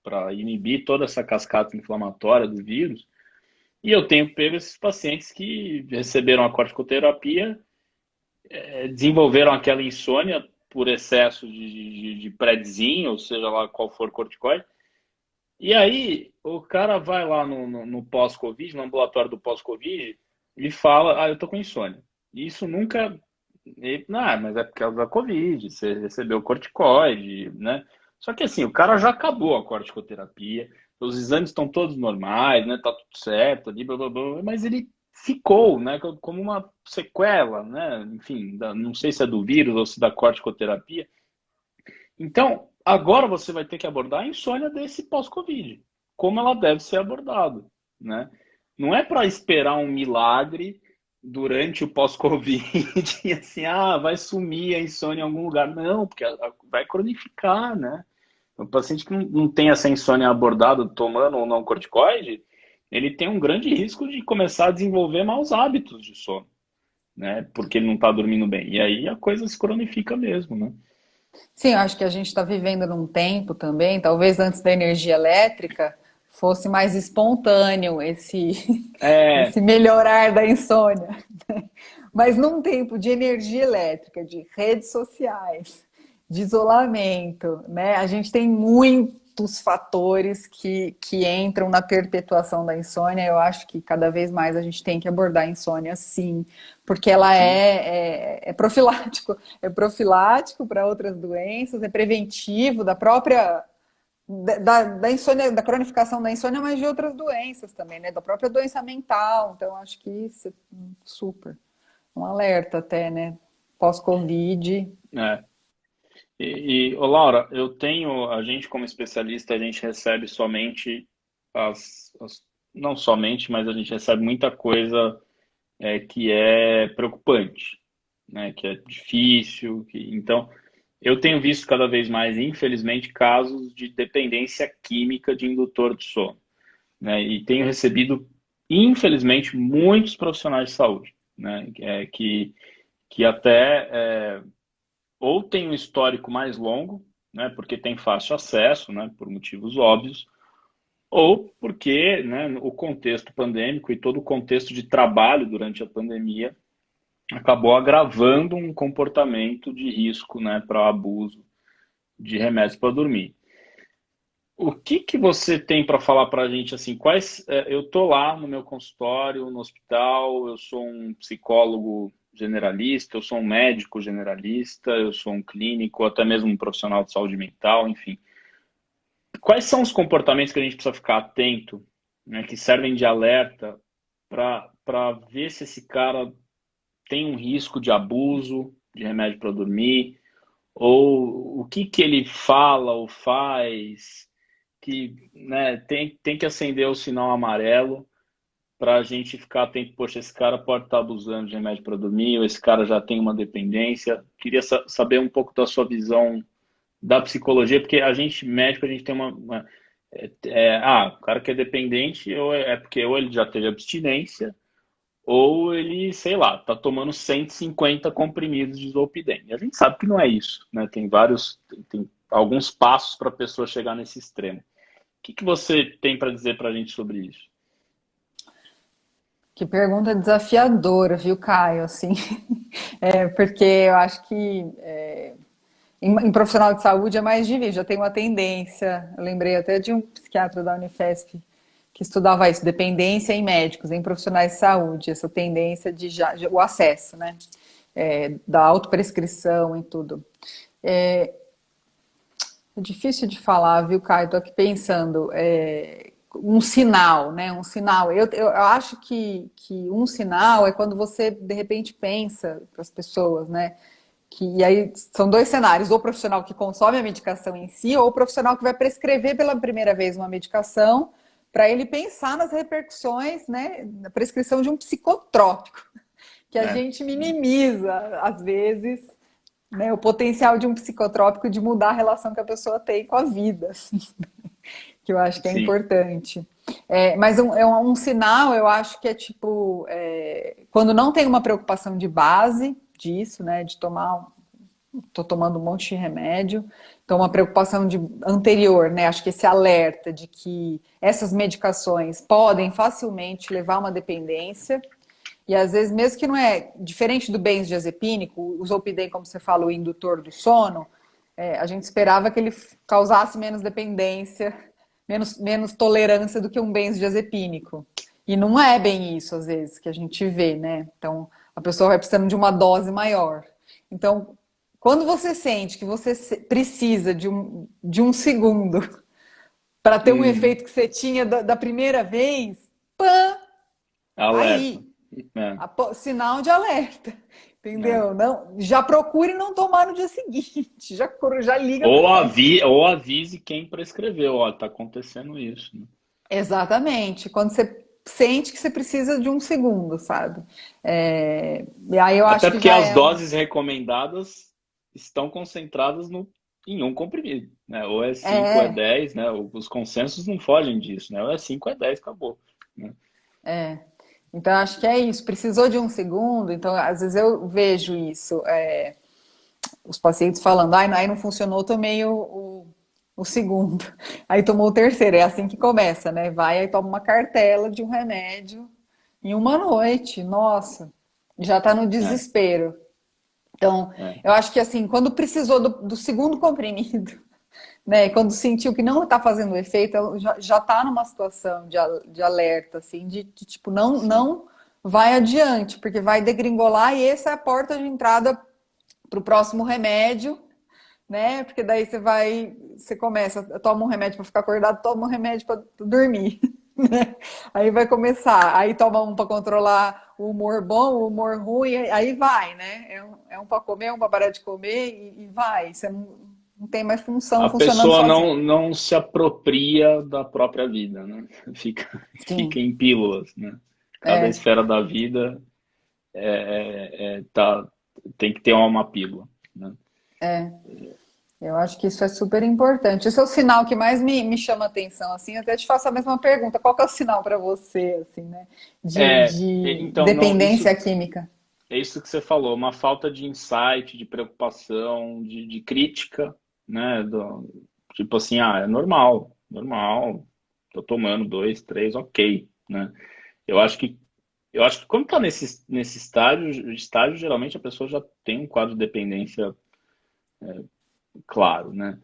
para inibir toda essa cascata inflamatória do vírus. E eu tenho pego esses pacientes que receberam a corticoterapia, desenvolveram aquela insônia por excesso de predzinho, ou seja lá qual for corticoide. E aí o cara vai lá no pós-Covid, no ambulatório do pós-Covid, e fala, eu tô com insônia. E isso nunca... Não, mas é por causa da Covid, você recebeu corticoide, né? Só que assim, o cara já acabou a corticoterapia, os exames estão todos normais, né? Tá tudo certo, ali, blá, blá, blá, mas ele ficou, né? Como uma sequela, né? Enfim, não sei se é do vírus ou se da corticoterapia. Então, agora você vai ter que abordar a insônia desse pós-Covid, como ela deve ser abordada, né? Não é para esperar um milagre durante o pós-Covid e assim, vai sumir a insônia em algum lugar. Não, porque vai cronificar, né? O paciente que não tem essa insônia abordada tomando ou não corticoide, ele tem um grande risco de começar a desenvolver maus hábitos de sono, né? Porque ele não está dormindo bem. E aí a coisa se cronifica mesmo, né? Sim, eu acho que a gente está vivendo num tempo também, talvez antes da energia elétrica, fosse mais espontâneo É, esse melhorar da insônia. Mas num tempo de energia elétrica, de redes sociais, de isolamento, né? A gente tem muitos fatores que entram na perpetuação da insônia. Eu acho que cada vez mais a gente tem que abordar a insônia, sim, porque ela sim. é profilático para outras doenças, é preventivo da própria da insônia, da cronificação da insônia, mas de outras doenças também, né? Da própria doença mental. Então, acho que isso é super. Um alerta até, né? Pós-Covid. É. Ô, Laura, a gente como especialista, a gente recebe somente não somente, mas a gente recebe muita coisa que é preocupante, né? Que é difícil, então eu tenho visto cada vez mais, infelizmente, casos de dependência química de indutor de sono, né? E tenho recebido, infelizmente, muitos profissionais de saúde, né? Que até ou tem um histórico mais longo, né? Porque tem fácil acesso, né? Por motivos óbvios, ou porque, né, o contexto pandêmico e todo o contexto de trabalho durante a pandemia acabou agravando um comportamento de risco, né, para abuso de remédios para dormir. O que que você tem para falar para a gente assim? Eu tô lá no meu consultório, no hospital, eu sou um psicólogo generalista, eu sou um médico generalista, eu sou um clínico, até mesmo um profissional de saúde mental, enfim. Quais são os comportamentos que a gente precisa ficar atento, né, que servem de alerta para ver se esse cara tem um risco de abuso de remédio para dormir, ou o que que ele fala ou faz que, né, tem que acender o sinal amarelo para a gente ficar atento. Poxa, esse cara pode estar abusando de remédio para dormir, ou esse cara já tem uma dependência. Queria saber um pouco da sua visão da psicologia, porque a gente, médico, a gente tem o cara que é dependente, ou é porque ou ele já teve abstinência, ou ele, sei lá, tá tomando 150 comprimidos de Zolpidem. E a gente sabe que não é isso, né? Tem alguns passos para a pessoa chegar nesse extremo. O que você tem para dizer para a gente sobre isso? Que pergunta desafiadora, viu, Caio? Assim, porque eu acho que em profissional de saúde é mais difícil, já tem uma tendência. Eu lembrei até de um psiquiatra da Unifesp que estudava isso, dependência em médicos, em profissionais de saúde, essa tendência o acesso, né? Da autoprescrição e tudo. É difícil de falar, viu, Caio? Estou aqui pensando. Um sinal, né? Um sinal. Eu acho que um sinal é quando você, de repente, pensa para as pessoas, né? E aí são dois cenários, ou o profissional que consome a medicação em si, ou o profissional que vai prescrever pela primeira vez uma medicação para ele pensar nas repercussões, né, na prescrição de um psicotrópico, que a gente minimiza, às vezes, né, o potencial de um psicotrópico de mudar a relação que a pessoa tem com a vida, assim, que eu acho que é Sim, importante. Mas um sinal, eu acho que é tipo, quando não tem uma preocupação de base disso, né, de tô tomando um monte de remédio, então uma preocupação anterior, né, acho que esse alerta de que essas medicações podem facilmente levar a uma dependência, E às vezes, mesmo que não é diferente do benzodiazepínico, o Zolpidem, como você falou, o indutor do sono, a gente esperava que ele causasse menos dependência, menos tolerância do que um benzodiazepínico. E não é bem isso, às vezes, que a gente vê, né? Então, a pessoa vai precisando de uma dose maior. Então, quando você sente que você precisa de um segundo para ter um Uhum. efeito que você tinha da primeira vez, pã, Alerta. aí, É, sinal de alerta, é. entendeu? Não, já procure não tomar no dia seguinte, já liga para Ou, o médico. ou avise quem prescreveu, ó, tá acontecendo isso, né? Exatamente, quando você sente que você precisa de um segundo, sabe? E aí eu Até acho que porque já as é um. doses recomendadas estão concentradas em um comprimido, né? Ou é 5 ou é É, 10, né? Os consensos não fogem disso, né? Ou é 5 ou é 10, acabou, né? é. Então, acho que é isso. Precisou de um segundo. Então, às vezes eu vejo isso. Os pacientes falando, ai, aí não funcionou, tomei o segundo. Aí tomou o terceiro. É assim que começa, né? Vai, aí toma uma cartela de um remédio em uma noite. Nossa, já tá no É, desespero. Então, é. eu acho que assim, quando precisou do segundo comprimido, né? Quando sentiu que não está fazendo efeito, ela já está numa situação de alerta, assim, de tipo, Sim. não vai adiante, porque vai degringolar e essa é a porta de entrada para o próximo remédio, né? Porque daí você começa, toma um remédio para ficar acordado, toma um remédio para dormir. Né? Aí vai começar, aí toma um para controlar o humor bom, o humor ruim, aí vai, né? É um para comer, um para parar de comer e vai. Você não tem mais função A funcionando pessoa sozinho. não se apropria da própria vida, né? Fica Sim, em pílulas, né? Cada é, esfera da vida tá, tem que ter uma pílula, né? eu acho que isso é super importante. Esse é o sinal que mais me chama atenção, assim. Eu até te faço a mesma pergunta. Qual que é o sinal para você, assim, né? De Então, não, dependência química? é isso que você falou, uma falta de insight, de preocupação, de crítica, né? Tipo assim, ah, é normal, normal, tô tomando dois, três, ok, né? Eu acho que eu acho que quando está nesse estágio, geralmente a pessoa já tem um quadro de dependência claro, né?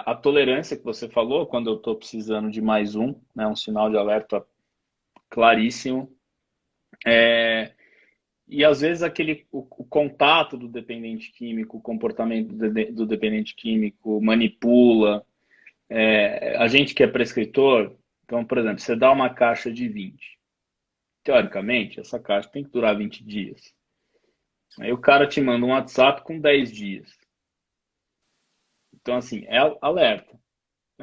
A tolerância que você falou, quando eu estou precisando de mais um, né? Um sinal de alerta claríssimo. E às vezes o contato do dependente químico, o comportamento do dependente químico manipula. A gente que é prescritor, então, por exemplo, você dá uma caixa de 20. Teoricamente, essa caixa tem que durar 20 dias. Aí o cara te manda um WhatsApp com 10 dias. Então, assim, é alerta.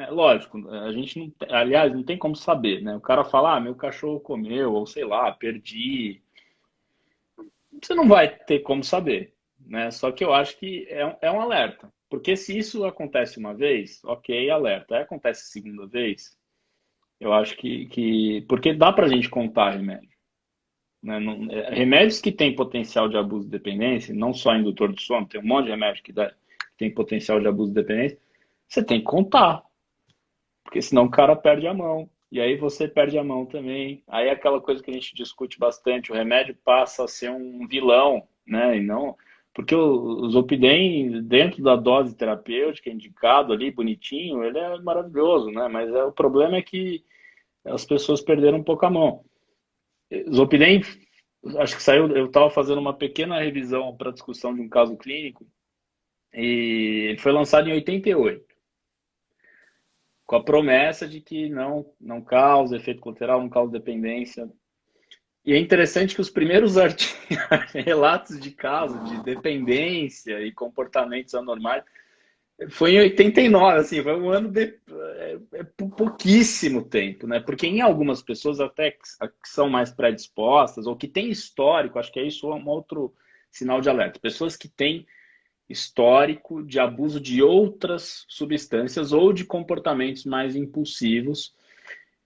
Lógico, a gente não, aliás, não tem como saber, né? O cara fala, ah, meu cachorro comeu, ou sei lá, perdi. Você não vai ter como saber, né? Só que eu acho que é um alerta. Porque se isso acontece uma vez, ok, alerta. Aí acontece a segunda vez, eu acho porque dá pra gente contar remédio, né? Remédios que têm potencial de abuso de dependência, não só indutor de sono, tem um monte de remédio que tem potencial de abuso de dependência, você tem que contar. Porque senão o cara perde a mão. E aí você perde a mão também. Aí é aquela coisa que a gente discute bastante, o remédio passa a ser um vilão, né? E não. Porque o Zolpidem, dentro da dose terapêutica, indicado ali, bonitinho, ele é maravilhoso, né? Mas o problema é que as pessoas perderam um pouco a mão. Zolpidem, acho que saiu, eu estava fazendo uma pequena revisão para discussão de um caso clínico, e ele foi lançado em 88 com a promessa de que não causa efeito colateral, não causa dependência. E é interessante que os primeiros relatos de caso de dependência e comportamentos anormais foi em 89, assim, foi um ano pouquíssimo tempo, né? Porque em algumas pessoas até que são mais predispostas ou que têm histórico, acho que é isso um outro sinal de alerta. Pessoas que têm histórico de abuso de outras substâncias ou de comportamentos mais impulsivos.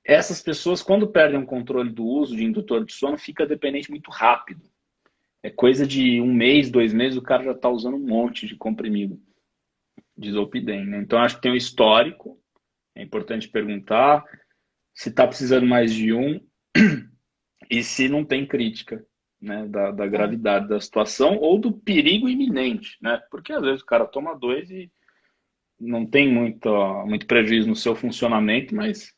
Essas pessoas, quando perdem o controle do uso de indutor de sono, fica dependente muito rápido. É coisa de um mês, 2 meses, o cara já está usando um monte de comprimido de Zolpidem, né? Então, acho que tem um histórico. É importante perguntar se está precisando mais de um. e se não tem crítica, né, da gravidade da situação ou do perigo iminente, né? Porque às vezes o cara toma dois e não tem muito prejuízo no seu funcionamento, mas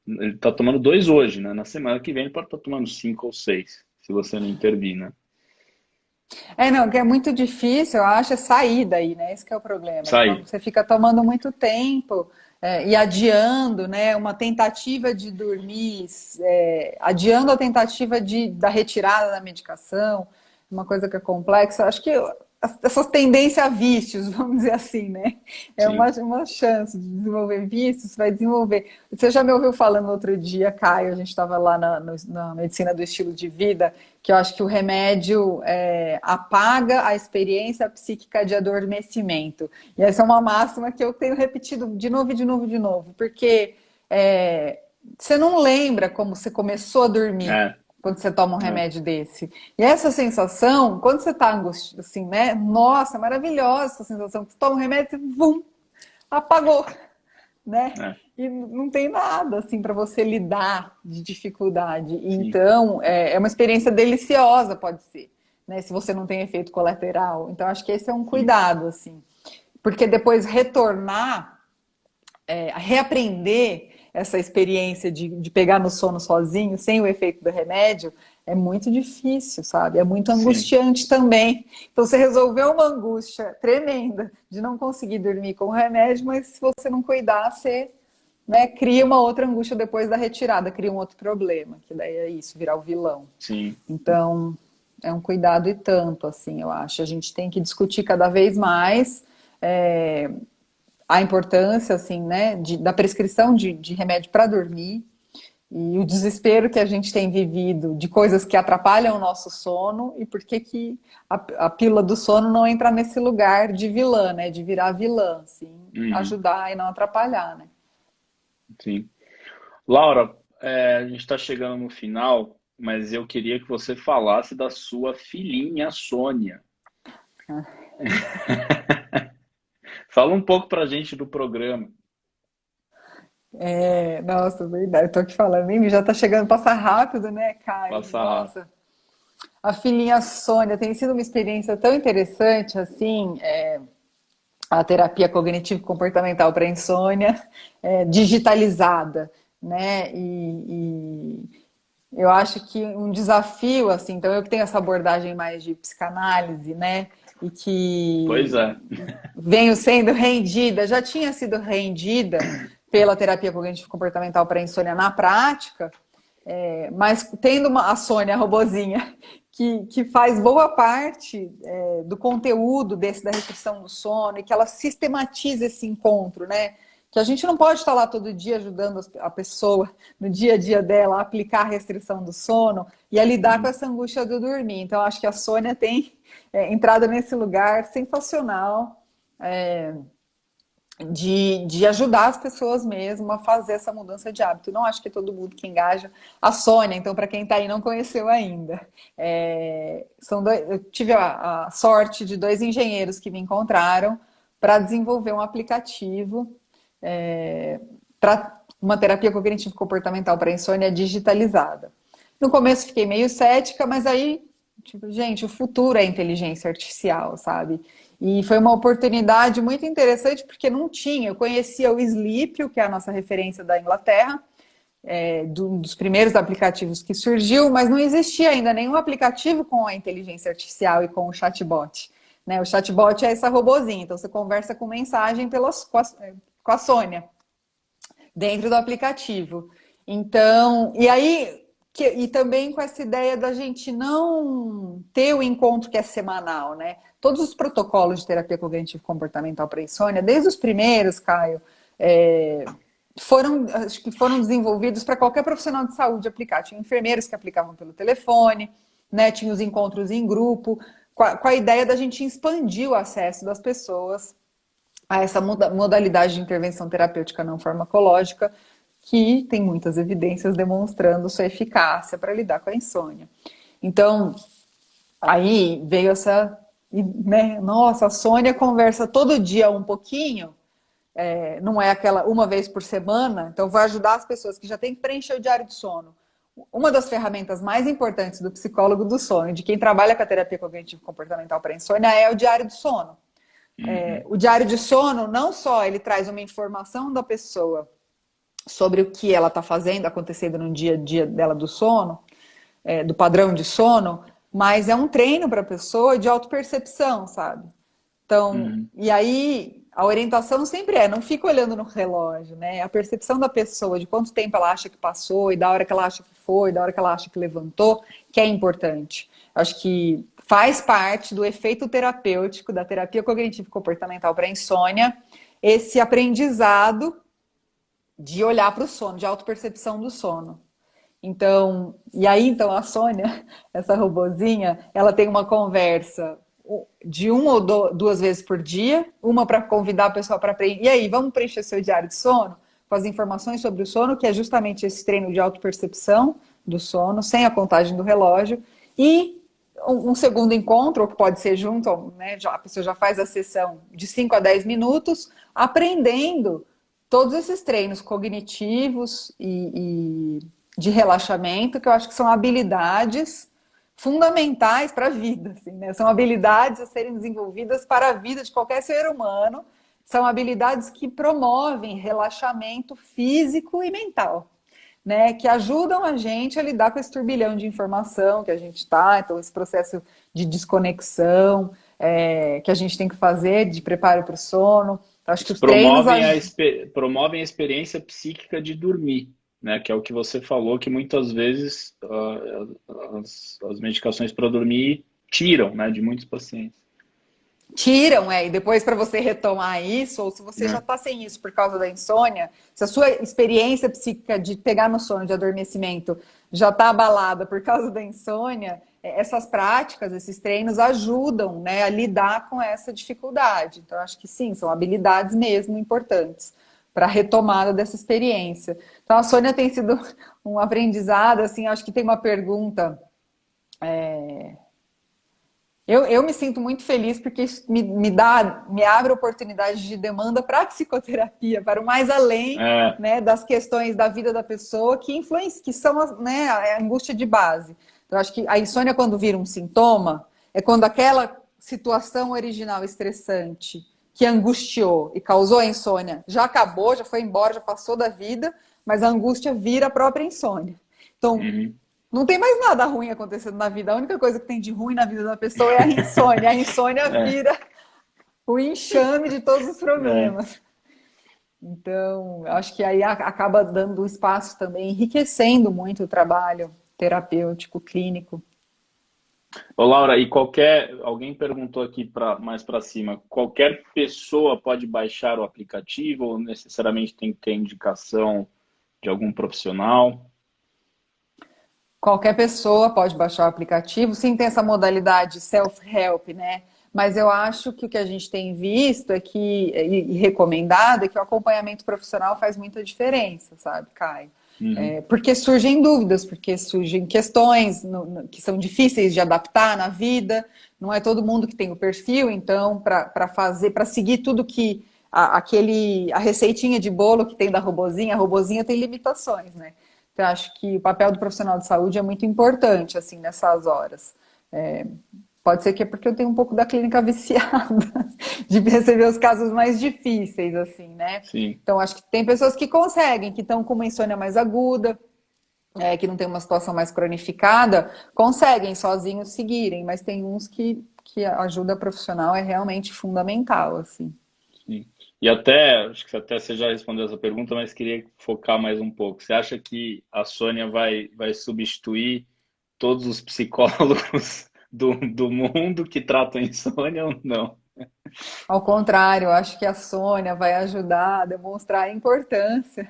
ele está tomando dois hoje, né? Na semana que vem ele pode estar tomando cinco ou seis, se você não intervir, né? Não, que é muito difícil, eu acho, é sair daí, né? Esse que é o problema. Sair. Quando você fica tomando muito tempo e adiando, né? Uma tentativa de dormir, adiando a tentativa da retirada da medicação, uma coisa que é complexa. Acho que essas tendências a vícios, vamos dizer assim, né? É Sim. uma chance de desenvolver vícios, vai desenvolver. Você já me ouviu falando outro dia, Caio, a gente estava lá na medicina do estilo de vida, que eu acho que o remédio apaga a experiência psíquica de adormecimento. E essa é uma máxima que eu tenho repetido de novo, de novo, de novo, porque você não lembra como você começou a dormir É, quando você toma um é, remédio desse. E essa sensação, quando você está angustiado, assim, né? Nossa, maravilhosa essa sensação. Você toma um remédio e vum, apagou, né? é, E não tem nada assim para você lidar de dificuldade. sim, Então, é uma experiência deliciosa, pode ser, né? Se você não tem efeito colateral. Então, acho que esse é um sim, cuidado, assim. Porque depois retornar, reaprender essa experiência de pegar no sono sozinho, sem o efeito do remédio, é muito difícil, sabe? É muito sim, angustiante também. Então, você resolveu uma angústia tremenda de não conseguir dormir com o remédio, mas se você não cuidar, você, né, cria uma outra angústia depois da retirada, cria um outro problema, que daí é isso, virar o vilão. sim, Então, é um cuidado e tanto, assim, eu acho. A gente tem que discutir cada vez mais a importância, assim, né, da prescrição de remédio para dormir e o desespero que a gente tem vivido de coisas que atrapalham o nosso sono e por que a pílula do sono não entra nesse lugar de vilã, né, de virar vilã, assim, uhum, ajudar e não atrapalhar, né. sim. Laura, a gente está chegando no final, mas eu queria que você falasse da sua filhinha Sônia. Fala um pouco pra gente do programa. Nossa, verdade, eu tô aqui falando, hein, já tá chegando, passa rápido, né, Caio? Passa rápido. Nossa, a filhinha Sônia tem sido uma experiência tão interessante, assim, a terapia cognitivo-comportamental para insônia digitalizada, né? Eu acho que um desafio, assim, então eu que tenho essa abordagem mais de psicanálise, né? E Pois que é. venho sendo rendida, já tinha sido rendida pela terapia cognitivo-comportamental para insônia na prática, mas tendo a Sônia, a robozinha, que faz boa parte do conteúdo da restrição do sono e que ela sistematiza esse encontro, né? Que a gente não pode estar lá todo dia ajudando a pessoa no dia a dia dela a aplicar a restrição do sono e a lidar com Uhum. essa angústia do dormir. Então, acho que a Sônia tem entrado nesse lugar sensacional de ajudar as pessoas mesmo a fazer essa mudança de hábito. Não acho que é todo mundo que engaja a Sônia, então, para quem está aí e não conheceu ainda. Eu tive a sorte de dois engenheiros que me encontraram para desenvolver um aplicativo para uma terapia cognitivo-comportamental para insônia digitalizada. No começo fiquei meio cética, mas aí, tipo, gente, o futuro é inteligência artificial, sabe? E foi uma oportunidade muito interessante porque não tinha. Eu conhecia o Sleep, que é a nossa referência da Inglaterra, um dos primeiros aplicativos que surgiu, mas não existia ainda nenhum aplicativo com a inteligência artificial e com o chatbot. Né? O chatbot é essa robozinha, então você conversa com mensagem com a Sônia dentro do aplicativo. Então, e aí, e também com essa ideia da gente não ter o encontro que é semanal, né? Todos os protocolos de terapia cognitivo-comportamental para insônia, desde os primeiros, Caio, acho que foram desenvolvidos para qualquer profissional de saúde aplicar. Tinha enfermeiros que aplicavam pelo telefone, né? Tinha os encontros em grupo, com a ideia da gente expandir o acesso das pessoas a essa modalidade de intervenção terapêutica não farmacológica, que tem muitas evidências demonstrando sua eficácia para lidar com a insônia. Então, aí veio essa, né? Nossa, a Sônia conversa todo dia um pouquinho, não é aquela uma vez por semana, então vai ajudar as pessoas que já têm que preencher o diário de sono uma das ferramentas mais importantes do psicólogo do sono e de quem trabalha com a terapia cognitivo-comportamental para insônia é o diário do sono. O diário de sono, não só ele traz uma informação da pessoa sobre o que ela está fazendo, acontecendo no dia a dia dela do sono, do padrão de sono, mas é um treino para a pessoa de autopercepção, sabe? Então, e aí a orientação sempre não fica olhando no relógio, né? A percepção da pessoa de quanto tempo ela acha que passou e da hora que ela acha que foi, da hora que ela acha que levantou, que é importante. Acho que faz parte do efeito terapêutico da terapia cognitivo-comportamental para insônia, esse aprendizado de olhar para o sono, de autopercepção do sono. Então, então a Sônia, essa robozinha, ela tem uma conversa de 1 ou 2 vezes por dia, uma para convidar a pessoa para preencher. E aí, vamos preencher seu diário de sono com as informações sobre o sono, que é justamente esse treino de autopercepção do sono, sem a contagem do relógio. E um segundo encontro, ou que pode ser junto, né, a pessoa já faz a sessão de 5 a 10 minutos, aprendendo todos esses treinos cognitivos e de relaxamento, que eu acho que são habilidades fundamentais para a vida, assim, né? São habilidades a serem desenvolvidas para a vida de qualquer ser humano, são habilidades que promovem relaxamento físico e mental, né? Que ajudam a gente a lidar com esse turbilhão de informação que a gente está, então esse processo de desconexão que a gente tem que fazer, de preparo para o sono. Acho que os promovem a experiência psíquica de dormir, né? Que é o que você falou, que muitas vezes as medicações para dormir tiram, né, de muitos pacientes. Tiram, e depois para você retomar isso, ou se você já está sem isso por causa da insônia, se a sua experiência psíquica de pegar no sono, de adormecimento, já está abalada por causa da insônia, essas práticas, esses treinos ajudam, né, a lidar com essa dificuldade. Então, acho que sim, são habilidades mesmo importantes para a retomada dessa experiência. Então, a Sônia tem sido um aprendizado, assim, acho que tem uma pergunta. Eu me sinto muito feliz porque isso me abre oportunidade de demanda para a psicoterapia, para o mais além, né, das questões da vida da pessoa que são, né, a angústia de base. Então, acho que a insônia, quando vira um sintoma, é quando aquela situação original estressante que angustiou e causou a insônia já acabou, já foi embora, já passou da vida, mas a angústia vira a própria insônia. Então, não tem mais nada ruim acontecendo na vida. A única coisa que tem de ruim na vida da pessoa é a insônia. A insônia vira o enxame de todos os problemas. Então, acho que aí acaba dando espaço também, enriquecendo muito o trabalho terapêutico, clínico. Ô, Laura, e alguém perguntou aqui mais para cima, qualquer pessoa pode baixar o aplicativo ou necessariamente tem que ter indicação de algum profissional? Qualquer pessoa pode baixar o aplicativo, sim, tem essa modalidade self-help, né? Mas eu acho que o que a gente tem visto e recomendado é que o acompanhamento profissional faz muita diferença, sabe, Caio? Porque surgem dúvidas, porque surgem questões que são difíceis de adaptar na vida, não é todo mundo que tem o perfil, então, para seguir tudo que a receitinha de bolo que tem da robozinha, a robozinha tem limitações, né? Então, acho que o papel do profissional de saúde é muito importante, assim, nessas horas. Pode ser que é porque eu tenho um pouco da clínica viciada, de receber os casos mais difíceis, assim, né? Sim. Então, acho que tem pessoas que conseguem, que estão com uma insônia mais aguda, que não tem uma situação mais cronificada, conseguem sozinhos seguirem, mas tem uns que a ajuda profissional é realmente fundamental, assim. Sim. E acho que até você já respondeu essa pergunta, mas queria focar mais um pouco. Você acha que a Sônia vai substituir todos os psicólogos do mundo que tratam insônia ou não? Ao contrário, eu acho que a Sônia vai ajudar a demonstrar a importância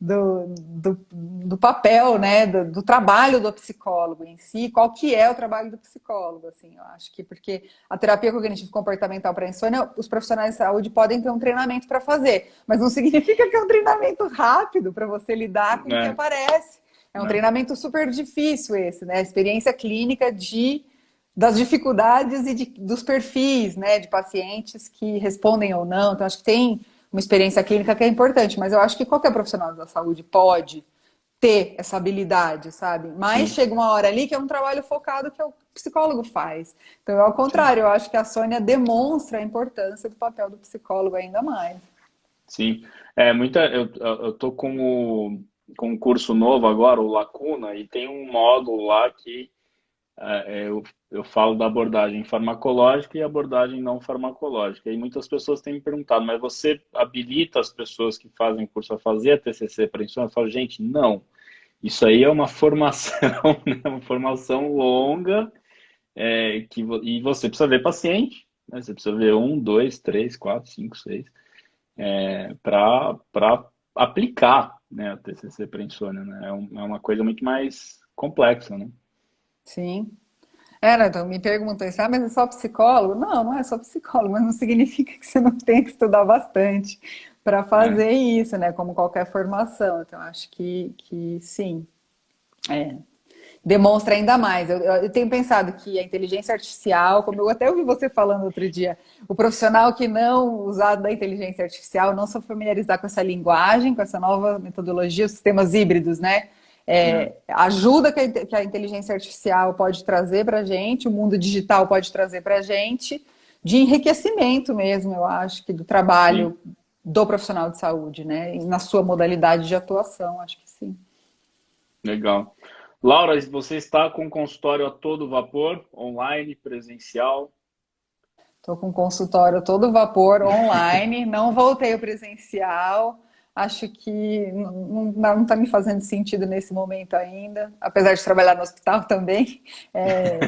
do papel, né, do trabalho do psicólogo em si, qual que é o trabalho do psicólogo, assim, eu acho que porque a terapia cognitivo-comportamental para insônia, os profissionais de saúde podem ter um treinamento para fazer, mas não significa que é um treinamento rápido para você lidar com o que aparece. É um treinamento super difícil esse, né, a experiência clínica das dificuldades e dos perfis, né, de pacientes que respondem ou não. Então, acho que tem uma experiência clínica que é importante, mas eu acho que qualquer profissional da saúde pode ter essa habilidade, sabe? Mas Sim, chega uma hora ali que é um trabalho focado que o psicólogo faz. Então, ao sim, contrário, eu acho que a Sônia demonstra a importância do papel do psicólogo ainda mais. sim. Eu tô com um curso novo agora, o Lacuna, e tem um módulo lá que eu falo da abordagem farmacológica e abordagem não farmacológica. E muitas pessoas têm me perguntado, mas você habilita as pessoas que fazem curso a fazer a TCC para insônia? Eu falo, gente, não. Isso aí é uma formação, né? Uma formação longa, e você precisa ver paciente, né? Você precisa ver um, dois, três, quatro, cinco, seis, para aplicar, né, a TCC para insônia, né? É uma coisa muito mais complexa, né? Sim. Era, então me perguntou isso, mas é só psicólogo? Não, não é só psicólogo, mas não significa que você não tenha que estudar bastante para É, fazer isso, né? Como qualquer formação. Então, acho que sim, demonstra ainda mais. Eu tenho pensado que a inteligência artificial, como eu até ouvi você falando outro dia, o profissional que não usar da inteligência artificial, não se familiarizar com essa linguagem, com essa nova metodologia, os sistemas híbridos, né? né? Ajuda que a inteligência artificial pode trazer para a gente, o mundo digital pode trazer para a gente, de enriquecimento mesmo, eu acho, que do Sim, trabalho do profissional de saúde, né? Na sua modalidade de atuação, acho que sim. legal. Laura, você está com o consultório a todo vapor, online, presencial? Estou com consultório todo vapor online, não voltei ao presencial. Acho que não está me fazendo sentido nesse momento ainda, apesar de trabalhar no hospital também,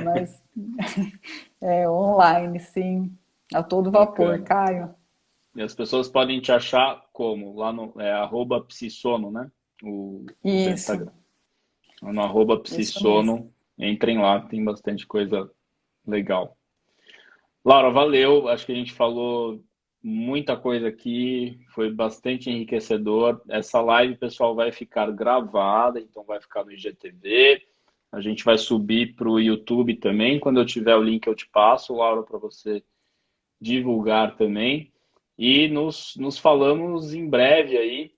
mas online, sim, a todo vapor, Bacana. Caio. E as pessoas podem te achar como? Lá no @psisono, né? O teu Isso, Instagram. No arroba isso mesmo. psisono, entrem lá, tem bastante coisa legal. Laura, valeu. Acho que a gente falou muita coisa aqui, foi bastante enriquecedor. Essa live, pessoal, vai ficar gravada, então vai ficar no IGTV. A gente vai subir para o YouTube também. Quando eu tiver o link, eu te passo, Laura, para você divulgar também. E nos falamos em breve aí.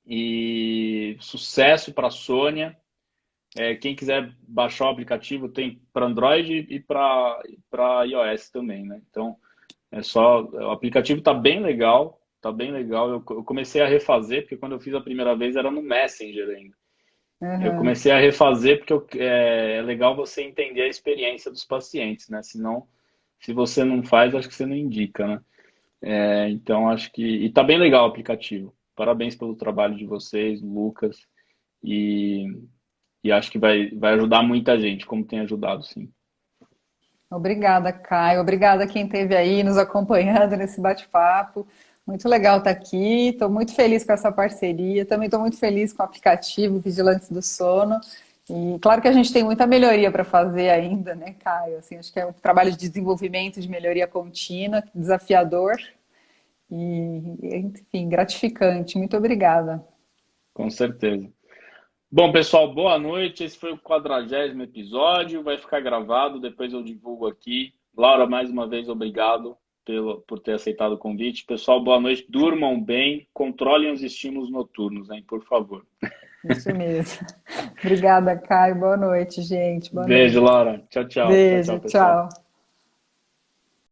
E sucesso para a Sônia. Quem quiser baixar o aplicativo, tem para Android e para iOS também, né? Então, o aplicativo tá bem legal, tá bem legal. Eu comecei a refazer, porque quando eu fiz a primeira vez era no Messenger ainda. Eu Uhum. comecei a refazer porque é legal você entender a experiência dos pacientes, né? Senão, se você não faz, acho que você não indica, né? Então, acho que. E tá bem legal o aplicativo. Parabéns pelo trabalho de vocês, Lucas. E, e acho que vai ajudar muita gente, como tem ajudado, sim. Obrigada, Caio. Obrigada a quem esteve aí nos acompanhando nesse bate-papo. Muito legal estar aqui. Estou muito feliz com essa parceria. Também estou muito feliz com o aplicativo Vigilantes do Sono. E claro que a gente tem muita melhoria para fazer ainda, né, Caio? Assim, acho que é um trabalho de desenvolvimento, de melhoria contínua, desafiador e, enfim, gratificante. Muito obrigada. Com certeza. Bom, pessoal, boa noite. Esse foi o 40º episódio. Vai ficar gravado, depois eu divulgo aqui. Laura, mais uma vez, obrigado por ter aceitado o convite. Pessoal, boa noite. Durmam bem, controlem os estímulos noturnos, hein, por favor. Isso mesmo. Obrigada, Caio. Boa noite, gente. Boa Beijo, noite. Laura. Tchau, tchau. Tchau, tchau, Beijo, pessoal. tchau.